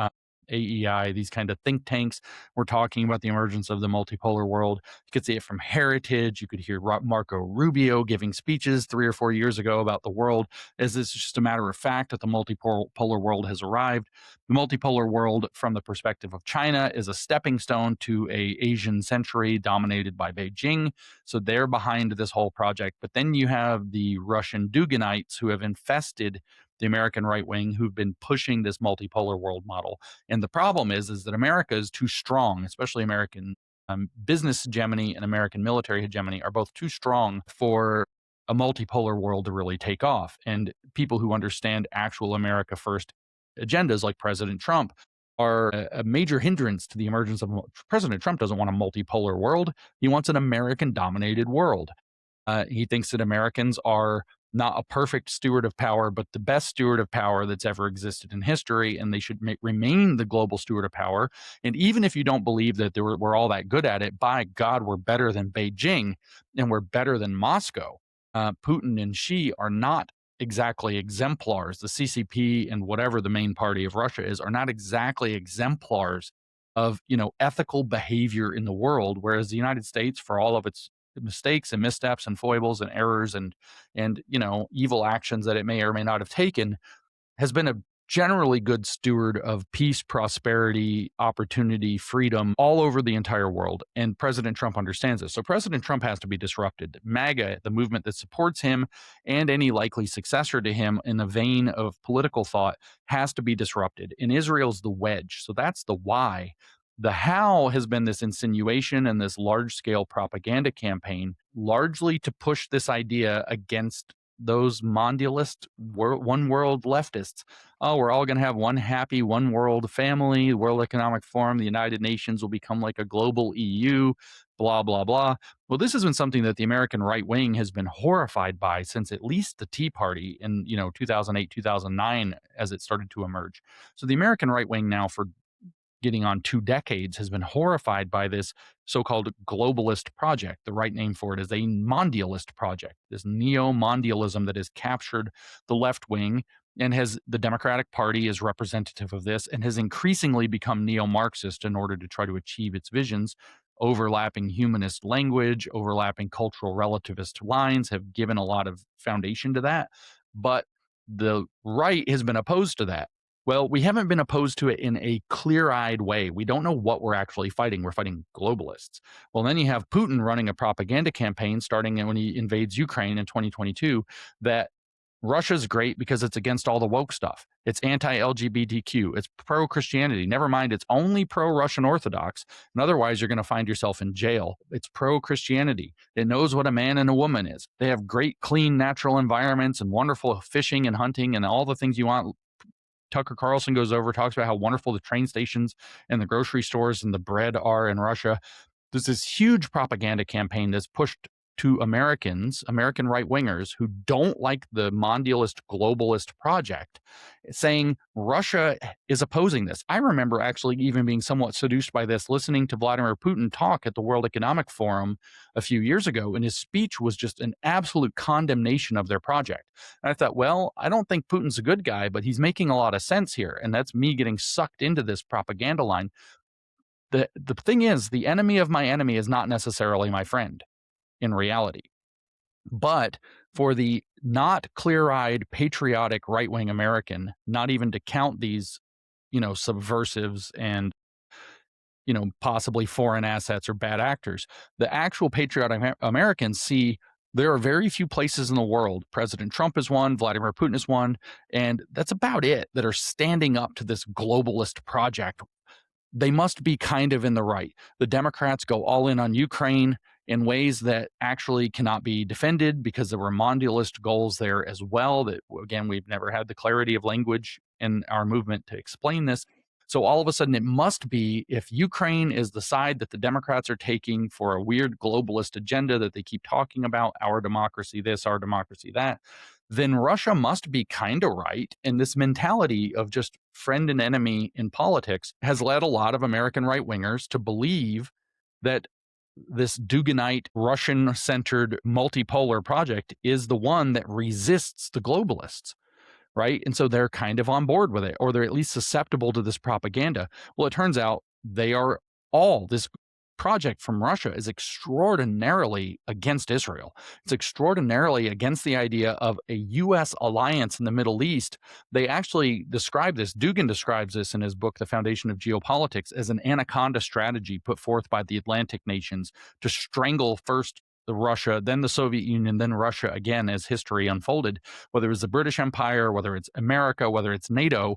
AEI, these kind of think tanks were talking about the emergence of the multipolar world. You could see it from Heritage. You could hear Marco Rubio giving speeches 3 or 4 years ago about the world as this is just a matter of fact that the multipolar world has arrived. The multipolar world, from the perspective of China, is a stepping stone to a Asian century dominated by Beijing. So they're behind this whole project. But then you have the Russian Duganites who have infested the American right wing, who've been pushing this multipolar world model. And the problem is that America is too strong, especially American business hegemony and American military hegemony are both too strong for a multipolar world to really take off. And people who understand actual America first agendas, like President Trump, are a major hindrance to the emergence of. President Trump doesn't want a multipolar world. He wants an American dominated world. He thinks that Americans are not a perfect steward of power, but the best steward of power that's ever existed in history, and they should remain the global steward of power. And even if you don't believe that we're all that good at it, by God, we're better than Beijing and we're better than Moscow. Putin and Xi are not exactly exemplars. The CCP and whatever the main party of Russia is are not exactly exemplars of ethical behavior in the world, whereas the United States, for all of its mistakes and missteps and foibles and errors and evil actions that it may or may not have taken, has been a generally good steward of peace, prosperity, opportunity, freedom all over the entire world. And President Trump understands this. So President Trump has to be disrupted. MAGA, the movement that supports him and any likely successor to him in the vein of political thought, has to be disrupted. And Israel's the wedge. So that's the why. The how has been this insinuation and this large scale propaganda campaign, largely to push this idea against those mondialist one world leftists. Oh, we're all going to have one happy one world family, the World Economic Forum, the United Nations will become like a global EU, blah, blah, blah. Well, this has been something that the American right wing has been horrified by since at least the Tea Party in 2008, 2009, as it started to emerge. So the American right wing now, for getting on 2 decades, has been horrified by this so-called globalist project. The right name for it is a mondialist project, this neo-mondialism that has captured the left wing and has the Democratic Party is representative of this and has increasingly become neo-Marxist in order to try to achieve its visions. Overlapping humanist language, overlapping cultural relativist lines have given a lot of foundation to that. but the right has been opposed to that. Well, we haven't been opposed to it in a clear-eyed way. We don't know what we're actually fighting. We're fighting globalists. Well, then you have Putin running a propaganda campaign starting when he invades Ukraine in 2022 that Russia's great because it's against all the woke stuff. It's anti-LGBTQ. It's pro-Christianity. Never mind, it's only pro-Russian Orthodox. And otherwise, you're going to find yourself in jail. It's pro-Christianity. It knows what a man and a woman is. They have great, clean, natural environments and wonderful fishing and hunting and all the things you want. Tucker Carlson goes over, talks about how wonderful the train stations and the grocery stores and the bread are in Russia. There's this huge propaganda campaign that's pushed to Americans, American right wingers who don't like the mondialist globalist project, saying Russia is opposing this. I remember actually even being somewhat seduced by this, listening to Vladimir Putin talk at the World Economic Forum a few years ago, and his speech was just an absolute condemnation of their project. And I thought, well, I don't think Putin's a good guy, but he's making a lot of sense here. And that's me getting sucked into this propaganda line. The thing is, the enemy of my enemy is not necessarily my friend in reality. But for the not clear-eyed, patriotic right-wing American, not even to count these, subversives and, possibly foreign assets or bad actors, the actual patriotic Americans see there are very few places in the world. President Trump is one, Vladimir Putin is one, and that's about it, that are standing up to this globalist project. They must be kind of in the right. The Democrats go all in on Ukraine in ways that actually cannot be defended because there were mondialist goals there as well. That, again, we've never had the clarity of language in our movement to explain this. So all of a sudden, it must be, if Ukraine is the side that the Democrats are taking for a weird globalist agenda that they keep talking about, our democracy this, our democracy that, then Russia must be kind of right. And this mentality of just friend and enemy in politics has led a lot of American right wingers to believe that this Duganite, Russian centered multipolar project is the one that resists the globalists. Right. And so they're kind of on board with it, or they're at least susceptible to this propaganda. Well, it turns out they are all, this project from Russia is extraordinarily against Israel. It's extraordinarily against the idea of a U.S. alliance in the Middle East. They actually describe this, Dugan describes this in his book, The Foundation of Geopolitics, as an anaconda strategy put forth by the Atlantic nations to strangle first the Russia, then the Soviet Union, then Russia again as history unfolded. Whether it was the British Empire, whether it's America, whether it's NATO,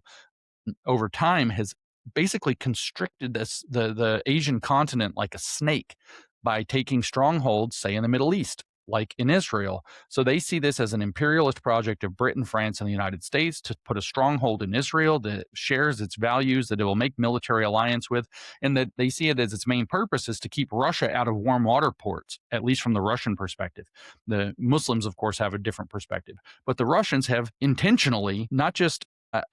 over time has basically constricted the Asian continent like a snake by taking strongholds, say in the Middle East, like in Israel. So they see this as an imperialist project of Britain, France, and the United States to put a stronghold in Israel that shares its values, that it will make military alliance with, and that they see it as its main purpose is to keep Russia out of warm water ports, at least from the Russian perspective. The Muslims, of course, have a different perspective, but the Russians have intentionally not just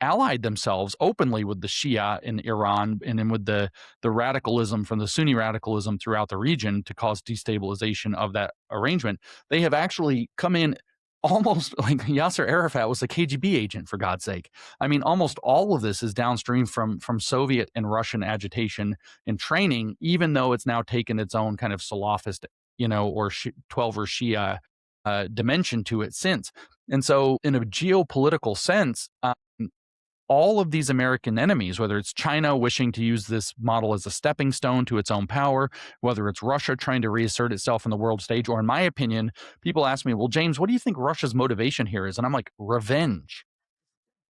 allied themselves openly with the Shia in Iran and then with the radicalism from the Sunni radicalism throughout the region to cause destabilization of that arrangement. They have actually come in almost like Yasser Arafat was a KGB agent, for God's sake. I mean, almost all of this is downstream from Soviet and Russian agitation and training, even though it's now taken its own kind of Salafist, or 12er Shia dimension to it since. And so in a geopolitical sense, all of these American enemies, whether it's China wishing to use this model as a stepping stone to its own power, whether it's Russia trying to reassert itself in the world stage, or in my opinion, people ask me, well, James, what do you think Russia's motivation here is? And I'm like, revenge.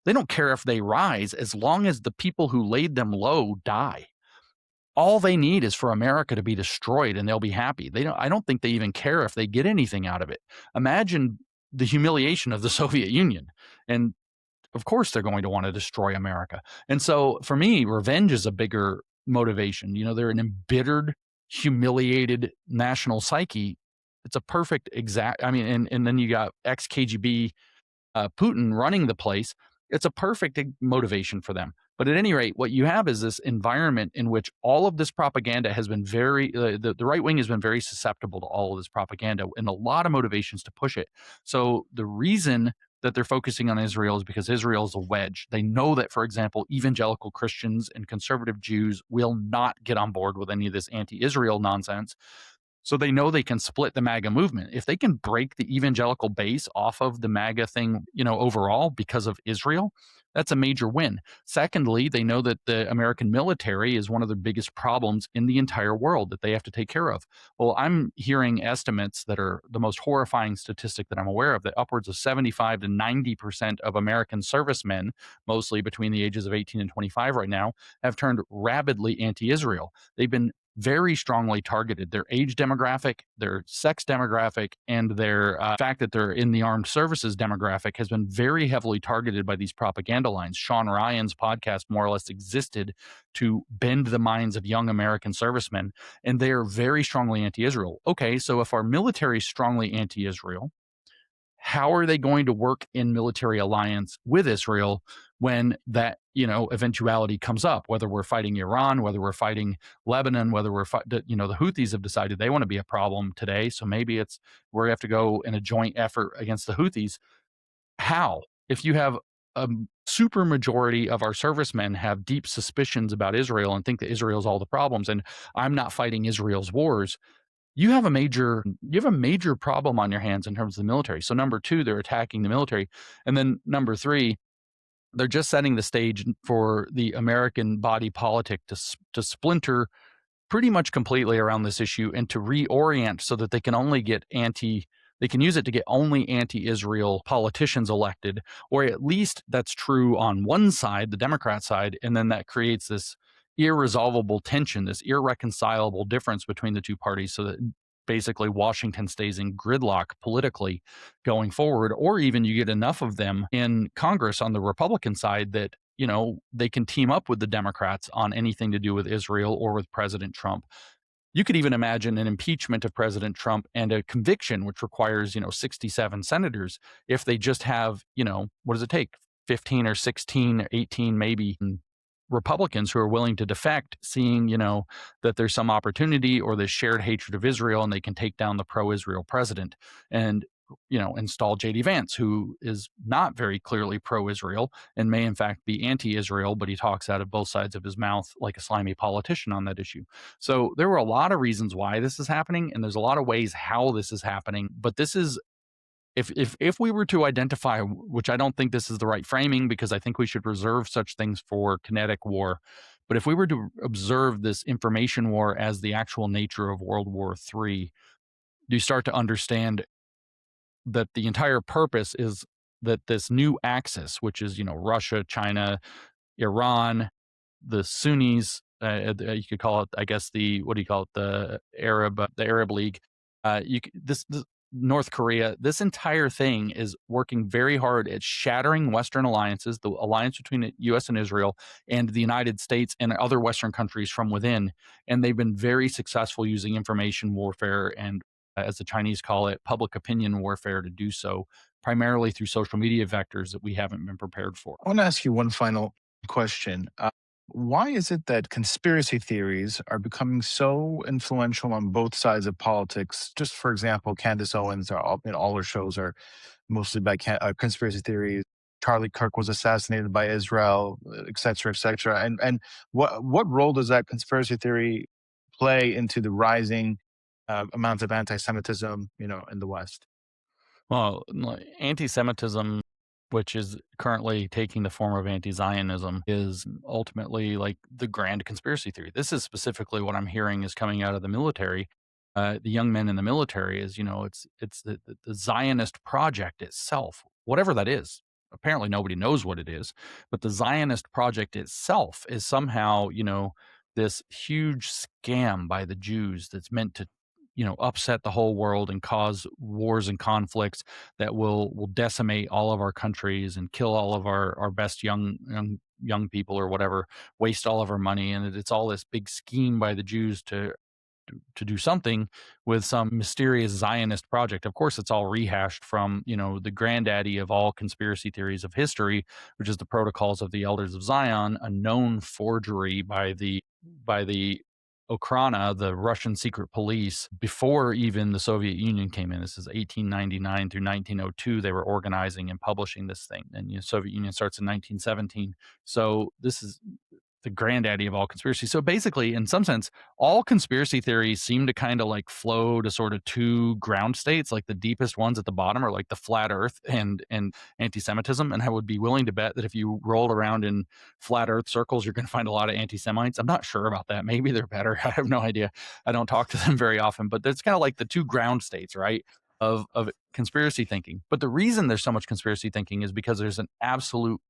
They don't care if they rise as long as the people who laid them low die. All they need is for America to be destroyed and they'll be happy. I don't think they even care if they get anything out of it. Imagine the humiliation of the Soviet Union. And of course they're going to want to destroy America. And so for me, revenge is a bigger motivation. They're an embittered, humiliated national psyche. It's a perfect and then you got ex-KGB Putin running the place. It's a perfect motivation for them. But at any rate, what you have is this environment in which all of this propaganda has been the right wing has been very susceptible to all of this propaganda and a lot of motivations to push it. So the reason that they're focusing on Israel is because Israel is a wedge. They know that, for example, evangelical Christians and conservative Jews will not get on board with any of this anti-Israel nonsense. So they know they can split the MAGA movement. If they can break the evangelical base off of the MAGA thing, overall because of Israel, that's a major win. Secondly, they know that the American military is one of the biggest problems in the entire world that they have to take care of. Well, I'm hearing estimates that are the most horrifying statistic that I'm aware of, that upwards of 75 to 90% of American servicemen, mostly between the ages of 18 and 25 right now, have turned rabidly anti Israel. They've been very strongly targeted. Their age demographic, their sex demographic, and their fact that they're in the armed services demographic has been very heavily targeted by these propaganda lines. Sean Ryan's podcast more or less existed to bend the minds of young American servicemen, and they are very strongly anti Israel. Okay, so if our military is strongly anti Israel, how are they going to work in military alliance with Israel when that eventuality comes up? Whether we're fighting Iran, whether we're fighting Lebanon, whether the Houthis have decided they want to be a problem today, so maybe it's we have to go in a joint effort against the Houthis. How? If you have a super majority of our servicemen have deep suspicions about Israel and think that Israel's all the problems, and I'm not fighting Israel's wars, you have a major problem on your hands in terms of the military. So number 2, they're attacking the military. And then number 3, they're just setting the stage for the American body politic to splinter pretty much completely around this issue and to reorient so that they can use it to get only anti-Israel politicians elected, or at least that's true on one side, the Democrat side, and then that creates this irresolvable tension, this irreconcilable difference between the two parties, so that basically Washington stays in gridlock politically going forward, or even you get enough of them in Congress on the Republican side that they can team up with the Democrats on anything to do with Israel or with President Trump. You could even imagine an impeachment of President Trump and a conviction, which requires, 67 senators, if they just have, what does it take? 15 or 16, 18 maybe Republicans who are willing to defect, seeing, that there's some opportunity or this shared hatred of Israel and they can take down the pro-Israel president and, install JD Vance, who is not very clearly pro-Israel and may in fact be anti-Israel, but he talks out of both sides of his mouth like a slimy politician on that issue. So there were a lot of reasons why this is happening, and there's a lot of ways how this is happening. But this is if we were to identify, which I don't think this is the right framing because I think we should reserve such things for kinetic war, but if we were to observe this information war as the actual nature of World War III, you start to understand that the entire purpose is that this new axis, which is Russia, China, Iran, the Sunnis, you could call it, I guess, the what do you call it, the Arab League, this North Korea, this entire thing is working very hard at shattering Western alliances, the alliance between the U.S. and Israel, and the United States and other Western countries from within. And they've been very successful using information warfare and, as the Chinese call it, public opinion warfare to do so, primarily through social media vectors that we haven't been prepared for. I want to ask you one final question. Why is it that conspiracy theories are becoming so influential on both sides of politics? Just for example, Candace Owens, all her shows are mostly by conspiracy theories. Charlie Kirk was assassinated by Israel, et cetera, et cetera. And what role does that conspiracy theory play into the rising amount of anti-Semitism, in the West? Well, anti-Semitism, which is currently taking the form of anti-Zionism, is ultimately like the grand conspiracy theory. This is specifically what I'm hearing is coming out of the military. The young men in the military is, it's the Zionist project itself, whatever that is. Apparently, nobody knows what it is, but the Zionist project itself is somehow, this huge scam by the Jews that's meant to upset the whole world and cause wars and conflicts that will decimate all of our countries and kill all of our best young people or whatever, waste all of our money, and it's all this big scheme by the Jews to do something with some mysterious Zionist project. Of course, it's all rehashed from, the granddaddy of all conspiracy theories of history, which is the Protocols of the Elders of Zion, a known forgery by the Okhrana, the Russian secret police, before even the Soviet Union came in. This is 1899 through 1902. They were organizing and publishing this thing. And Soviet Union starts in 1917. So this is the granddaddy of all conspiracy. So basically, in some sense, all conspiracy theories seem to kind of like flow to sort of two ground states. Like the deepest ones at the bottom are like the flat Earth and anti-Semitism. And I would be willing to bet that if you rolled around in flat Earth circles, you're going to find a lot of anti-Semites. I'm not sure about that. Maybe they're better. I have no idea. I don't talk to them very often, but that's kind of like the two ground states, right? Of conspiracy thinking. But the reason there's so much conspiracy thinking is because there's an absolute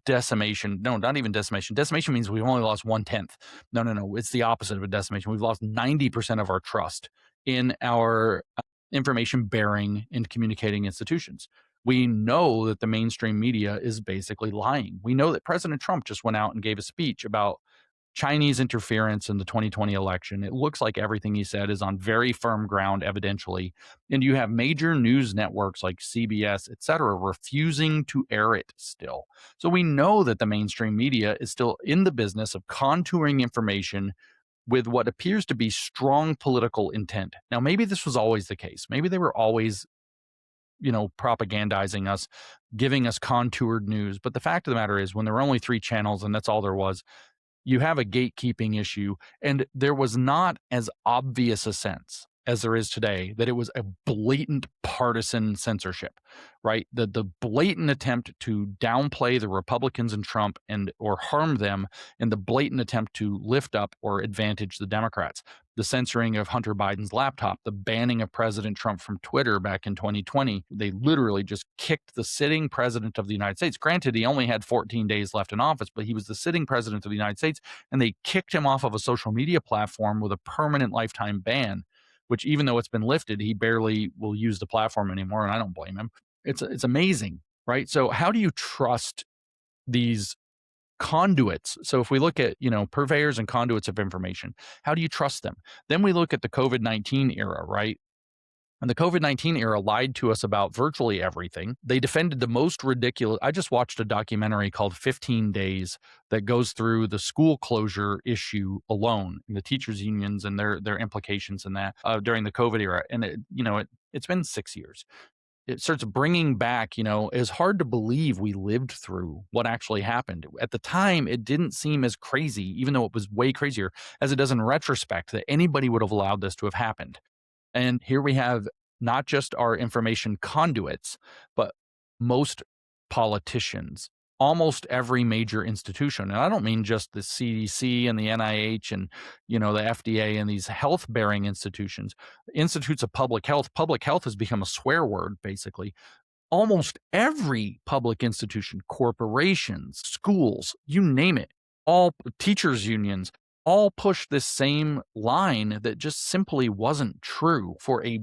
decimation. No, not even decimation. Decimation means we've only lost 1/10. No, no, no. It's the opposite of a decimation. We've lost 90% of our trust in our information bearing and communicating institutions. We know that the mainstream media is basically lying. We know that President Trump just went out and gave a speech about Chinese interference in the 2020 election. It looks like everything he said is on very firm ground, evidentially. And you have major news networks like CBS, et cetera, refusing to air it still. So we know that the mainstream media is still in the business of contouring information with what appears to be strong political intent. Now, maybe this was always the case. Maybe they were always, propagandizing us, giving us contoured news. But the fact of the matter is, when there were only 3 channels and that's all there was, you have a gatekeeping issue, and there was not as obvious a sense as there is today that it was a blatant partisan censorship, right? The blatant attempt to downplay the Republicans and Trump and or harm them, and the blatant attempt to lift up or advantage the Democrats. The censoring of Hunter Biden's laptop, the banning of President Trump from Twitter back in 2020. They literally just kicked the sitting president of the United States. Granted, he only had 14 days left in office, but he was the sitting president of the United States, and they kicked him off of a social media platform with a permanent lifetime ban, which, even though it's been lifted, he barely will use the platform anymore, and I don't blame him. It's amazing, right? So how do you trust these conduits? So if we look at, purveyors and conduits of information, how do you trust them? Then we look at the COVID-19 era, right? And the COVID-19 era lied to us about virtually everything. They defended the most ridiculous. I just watched a documentary called 15 Days that goes through the school closure issue alone, and the teachers unions and their implications in that during the COVID era. And it's been 6 years. It starts bringing back, it's hard to believe we lived through what actually happened. At the time, it didn't seem as crazy, even though it was way crazier, as it does in retrospect, that anybody would have allowed this to have happened. And here we have not just our information conduits, but most politicians, almost every major institution. And I don't mean just the CDC and the NIH and, the FDA and these health bearing institutions, institutes of public health. Public health has become a swear word, basically. Almost every public institution, corporations, schools, you name it, all teachers unions, all push this same line that just simply wasn't true for a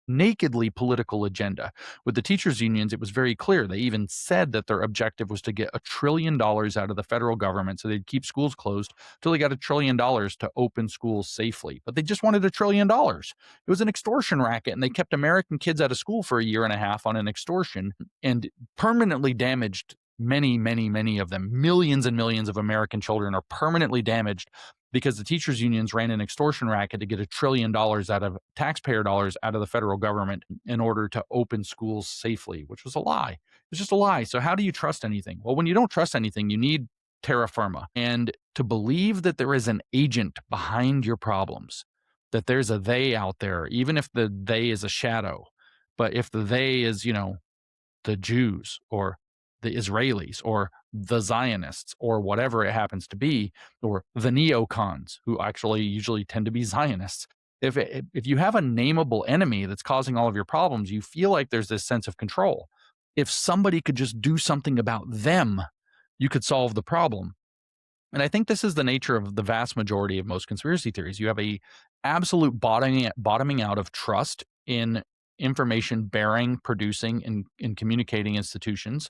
nakedly political agenda. With the teachers unions, it was very clear. They even said that their objective was to get $1 trillion out of the federal government, so they'd keep schools closed until they got $1 trillion to open schools safely. But they just wanted $1 trillion. It was an extortion racket, and they kept American kids out of school for a year and a half on an extortion and permanently damaged many, many, many of them. Millions and millions of American children are permanently damaged because the teachers unions ran an extortion racket to get $1 trillion out of taxpayer dollars out of the federal government in order to open schools safely, which was a lie. It was just a lie. So how do you trust anything? Well, when you don't trust anything, you need terra firma. And to believe that there is an agent behind your problems, that there's a they out there, even if the they is a shadow, but if the they is, the Jews or the Israelis or the Zionists or whatever it happens to be, or the neocons, who actually usually tend to be Zionists. If you have a nameable enemy that's causing all of your problems, you feel like there's this sense of control. If somebody could just do something about them, you could solve the problem. And I think this is the nature of the vast majority of most conspiracy theories. You have a absolute bottoming out of trust in information bearing, producing, and communicating institutions.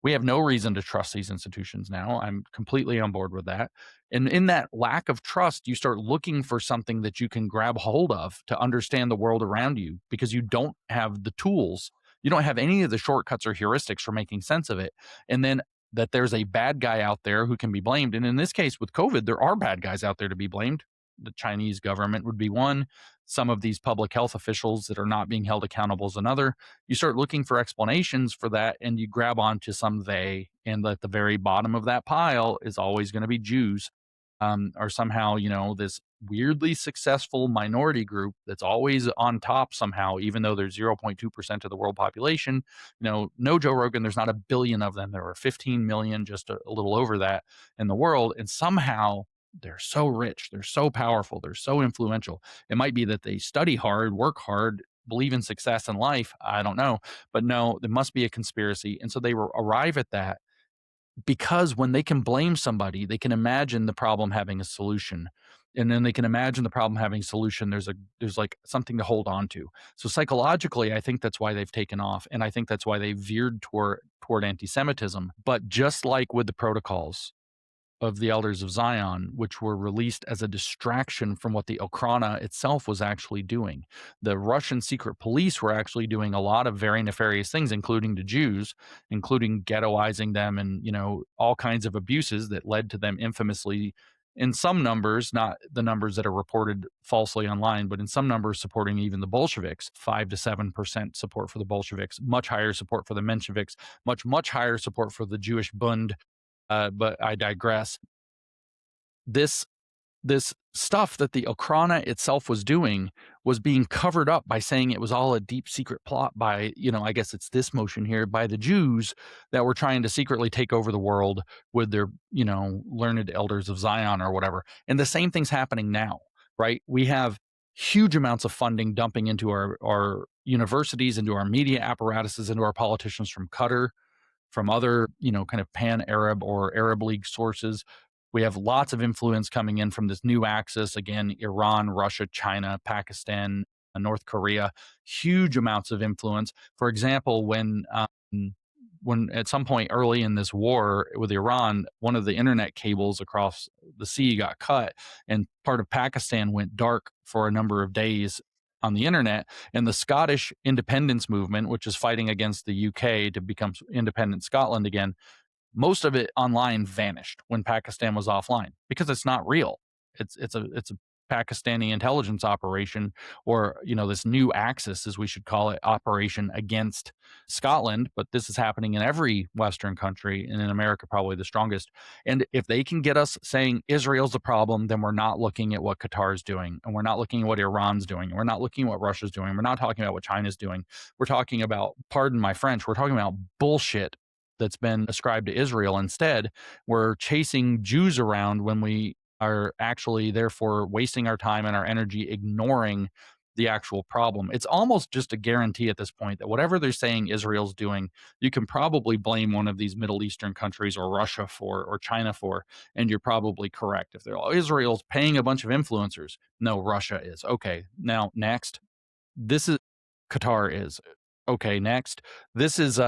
We have no reason to trust these institutions now. I'm completely on board with that. And in that lack of trust, you start looking for something that you can grab hold of to understand the world around you, because you don't have the tools. You don't have any of the shortcuts or heuristics for making sense of it. And then that there's a bad guy out there who can be blamed. And in this case with COVID, there are bad guys out there to be blamed. The Chinese government would be one. Some of these public health officials that are not being held accountable is another. You start looking for explanations for that, and you grab onto some they, and at the very bottom of that pile is always going to be Jews, or somehow, this weirdly successful minority group that's always on top somehow, even though there's 0.2% of the world population. No Joe Rogan, there's not a billion of them. There are 15 million, just a little over that in the world. And somehow they're so rich, they're so powerful, they're so influential. It might be that they study hard, work hard, believe in success in life. I don't know. But no, there must be a conspiracy. And so they arrive at that because when they can blame somebody, they can imagine the problem having a solution. And then they can imagine the problem having a solution. There's like something to hold on to. So psychologically, I think that's why they've taken off. And I think that's why they veered toward anti-Semitism. But just like with the protocols of the Elders of Zion, which were released as a distraction from what the Okhrana itself was actually doing. The Russian secret police were actually doing a lot of very nefarious things, including to Jews, including ghettoizing them and, all kinds of abuses that led to them infamously, in some numbers, not the numbers that are reported falsely online, but in some numbers supporting even the Bolsheviks, 5 to 7% support for the Bolsheviks, much higher support for the Mensheviks, much higher support for the Jewish Bund, but I digress. This this stuff that the Okhrana itself was doing was being covered up by saying it was all a deep secret plot by, I guess it's this motion here, by the Jews that were trying to secretly take over the world with their, learned elders of Zion or whatever. And the same thing's happening now, right? We have huge amounts of funding dumping into our universities, into our media apparatuses, into our politicians from Qatar, from other, kind of pan-Arab or Arab League sources. We have lots of influence coming in from this new axis. Again, Iran, Russia, China, Pakistan, North Korea, huge amounts of influence. For example, when at some point early in this war with Iran, one of the internet cables across the sea got cut and part of Pakistan went dark for a number of days on the internet. And the Scottish independence movement, which is fighting against the UK to become independent Scotland again, most of it online vanished when Pakistan was offline because it's not real. It's a Pakistani intelligence operation, or this new axis, as we should call it, operation against Scotland. But this is happening in every Western country, and in America probably the strongest. And if they can get us saying Israel's the problem, then we're not looking at what Qatar is doing, and we're not looking at what Iran's doing, and we're not looking at what Russia's doing. We're not talking about what China's doing. We're talking about, pardon my French, we're talking about bullshit that's been ascribed to Israel. Instead, we're chasing Jews around when we are actually therefore wasting our time and our energy ignoring the actual problem. It's almost just a guarantee at this point that whatever they're saying Israel's doing, you can probably blame one of these Middle Eastern countries or Russia for or China for, and you're probably correct. If they're all Israel's paying a bunch of influencers, no, Russia is. Okay, now next, this is Qatar is. Okay, next, this is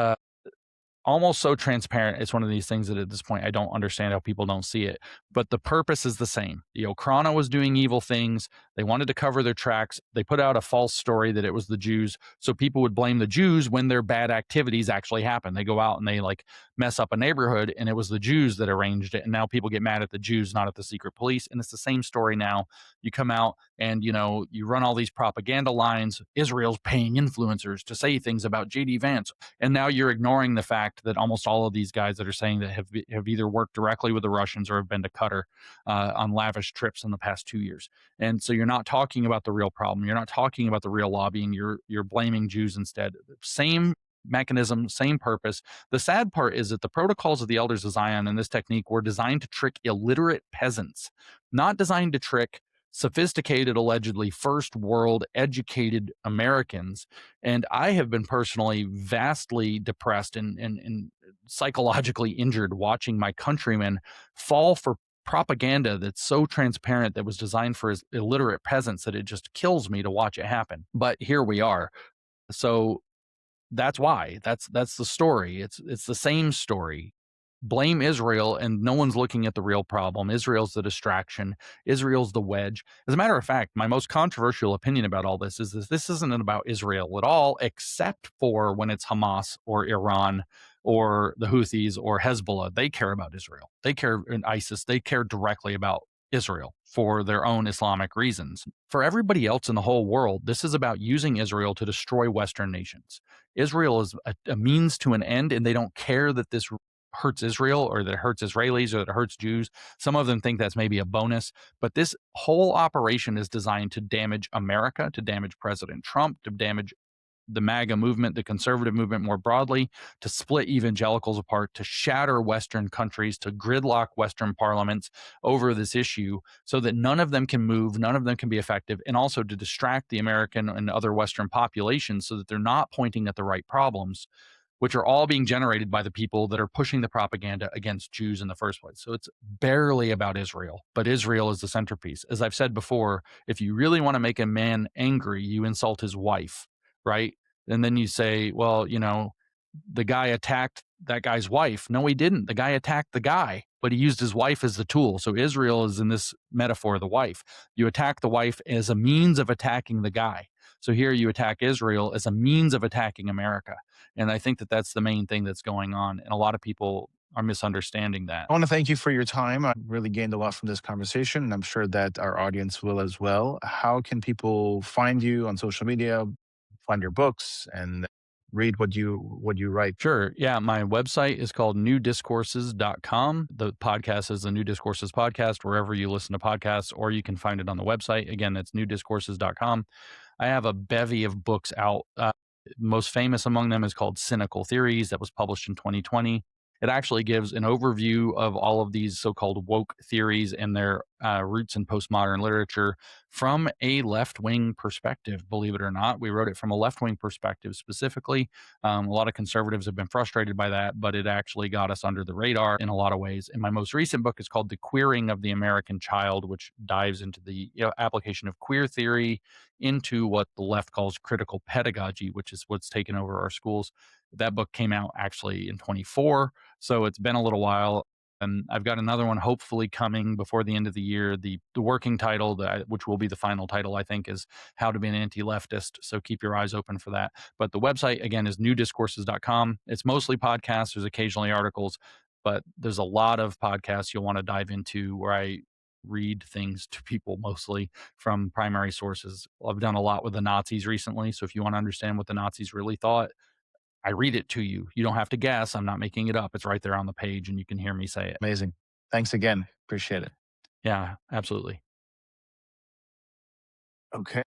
almost so transparent. It's one of these things that at this point I don't understand how people don't see it. But the purpose is the same. The Okhrana was doing evil things. They wanted to cover their tracks. They put out a false story that it was the Jews, so people would blame the Jews when their bad activities actually happen. They go out and they like mess up a neighborhood, and it was the Jews that arranged it. And now people get mad at the Jews, not at the secret police. And it's the same story now. You come out and you run all these propaganda lines. Israel's paying influencers to say things about JD Vance, and now you're ignoring the fact that almost all of these guys that are saying that have either worked directly with the Russians or have been to Qatar on lavish trips in the past 2 years. And so you're not talking about the real problem. You're not talking about the real lobbying. You're blaming Jews instead. Same mechanism, same purpose. The sad part is that the protocols of the Elders of Zion and this technique were designed to trick illiterate peasants, not designed to trick sophisticated, allegedly first world educated Americans. And I have been personally vastly depressed and psychologically injured watching my countrymen fall for propaganda that's so transparent, that was designed for illiterate peasants, that it just kills me to watch it happen. But here we are. So that's why. That's the story. It's the same story. Blame Israel, and no one's looking at the real problem. Israel's the distraction. Israel's the wedge. As a matter of fact, my most controversial opinion about all this is this isn't about Israel at all, except for when it's Hamas or Iran or the Houthis or Hezbollah. They care about Israel. They care, and ISIS. They care directly about Israel for their own Islamic reasons. For everybody else in the whole world, this is about using Israel to destroy Western nations. Israel is a means to an end, and they don't care that this hurts Israel or that it hurts Israelis or that it hurts Jews. Some of them think that's maybe a bonus, but this whole operation is designed to damage America, to damage President Trump, to damage the MAGA movement, the conservative movement more broadly, to split evangelicals apart, to shatter Western countries, to gridlock Western parliaments over this issue so that none of them can move, none of them can be effective, and also to distract the American and other Western populations so that they're not pointing at the right problems, which are all being generated by the people that are pushing the propaganda against Jews in the first place. So it's barely about Israel, but Israel is the centerpiece. As I've said before, if you really want to make a man angry, you insult his wife, right? And then you say, well, the guy attacked that guy's wife. No, he didn't. The guy attacked the guy, but he used his wife as the tool. So Israel is in this metaphor, the wife. You attack the wife as a means of attacking the guy. So here you attack Israel as a means of attacking America. And I think that that's the main thing that's going on. And a lot of people are misunderstanding that. I want to thank you for your time. I really gained a lot from this conversation, and I'm sure that our audience will as well. How can people find you on social media, find your books, and read what you write? Sure. Yeah. My website is called newdiscourses.com. The podcast is the New Discourses podcast, wherever you listen to podcasts, or you can find it on the website. Again, that's newdiscourses.com. I have a bevy of books out. Most famous among them is called Cynical Theories, that was published in 2020. It actually gives an overview of all of these so-called woke theories and their roots in postmodern literature from a left-wing perspective, believe it or not. We wrote it from a left-wing perspective specifically. A lot of conservatives have been frustrated by that, but it actually got us under the radar in a lot of ways. And my most recent book is called The Queering of the American Child, which dives into the application of queer theory into what the left calls critical pedagogy, which is what's taken over our schools. That book came out actually in 24, so it's been a little while. And I've got another one hopefully coming before the end of the year. The working title, which will be the final title, I think, is How to Be an Anti-Leftist. So keep your eyes open for that. But the website, again, is newdiscourses.com. It's mostly podcasts. There's occasionally articles, but there's a lot of podcasts you'll want to dive into where I read things to people mostly from primary sources. I've done a lot with the Nazis recently. So if you want to understand what the Nazis really thought, I read it to you. You don't have to guess. I'm not making it up. It's right there on the page and you can hear me say it. Amazing. Thanks again. Appreciate it. Yeah, absolutely. Okay.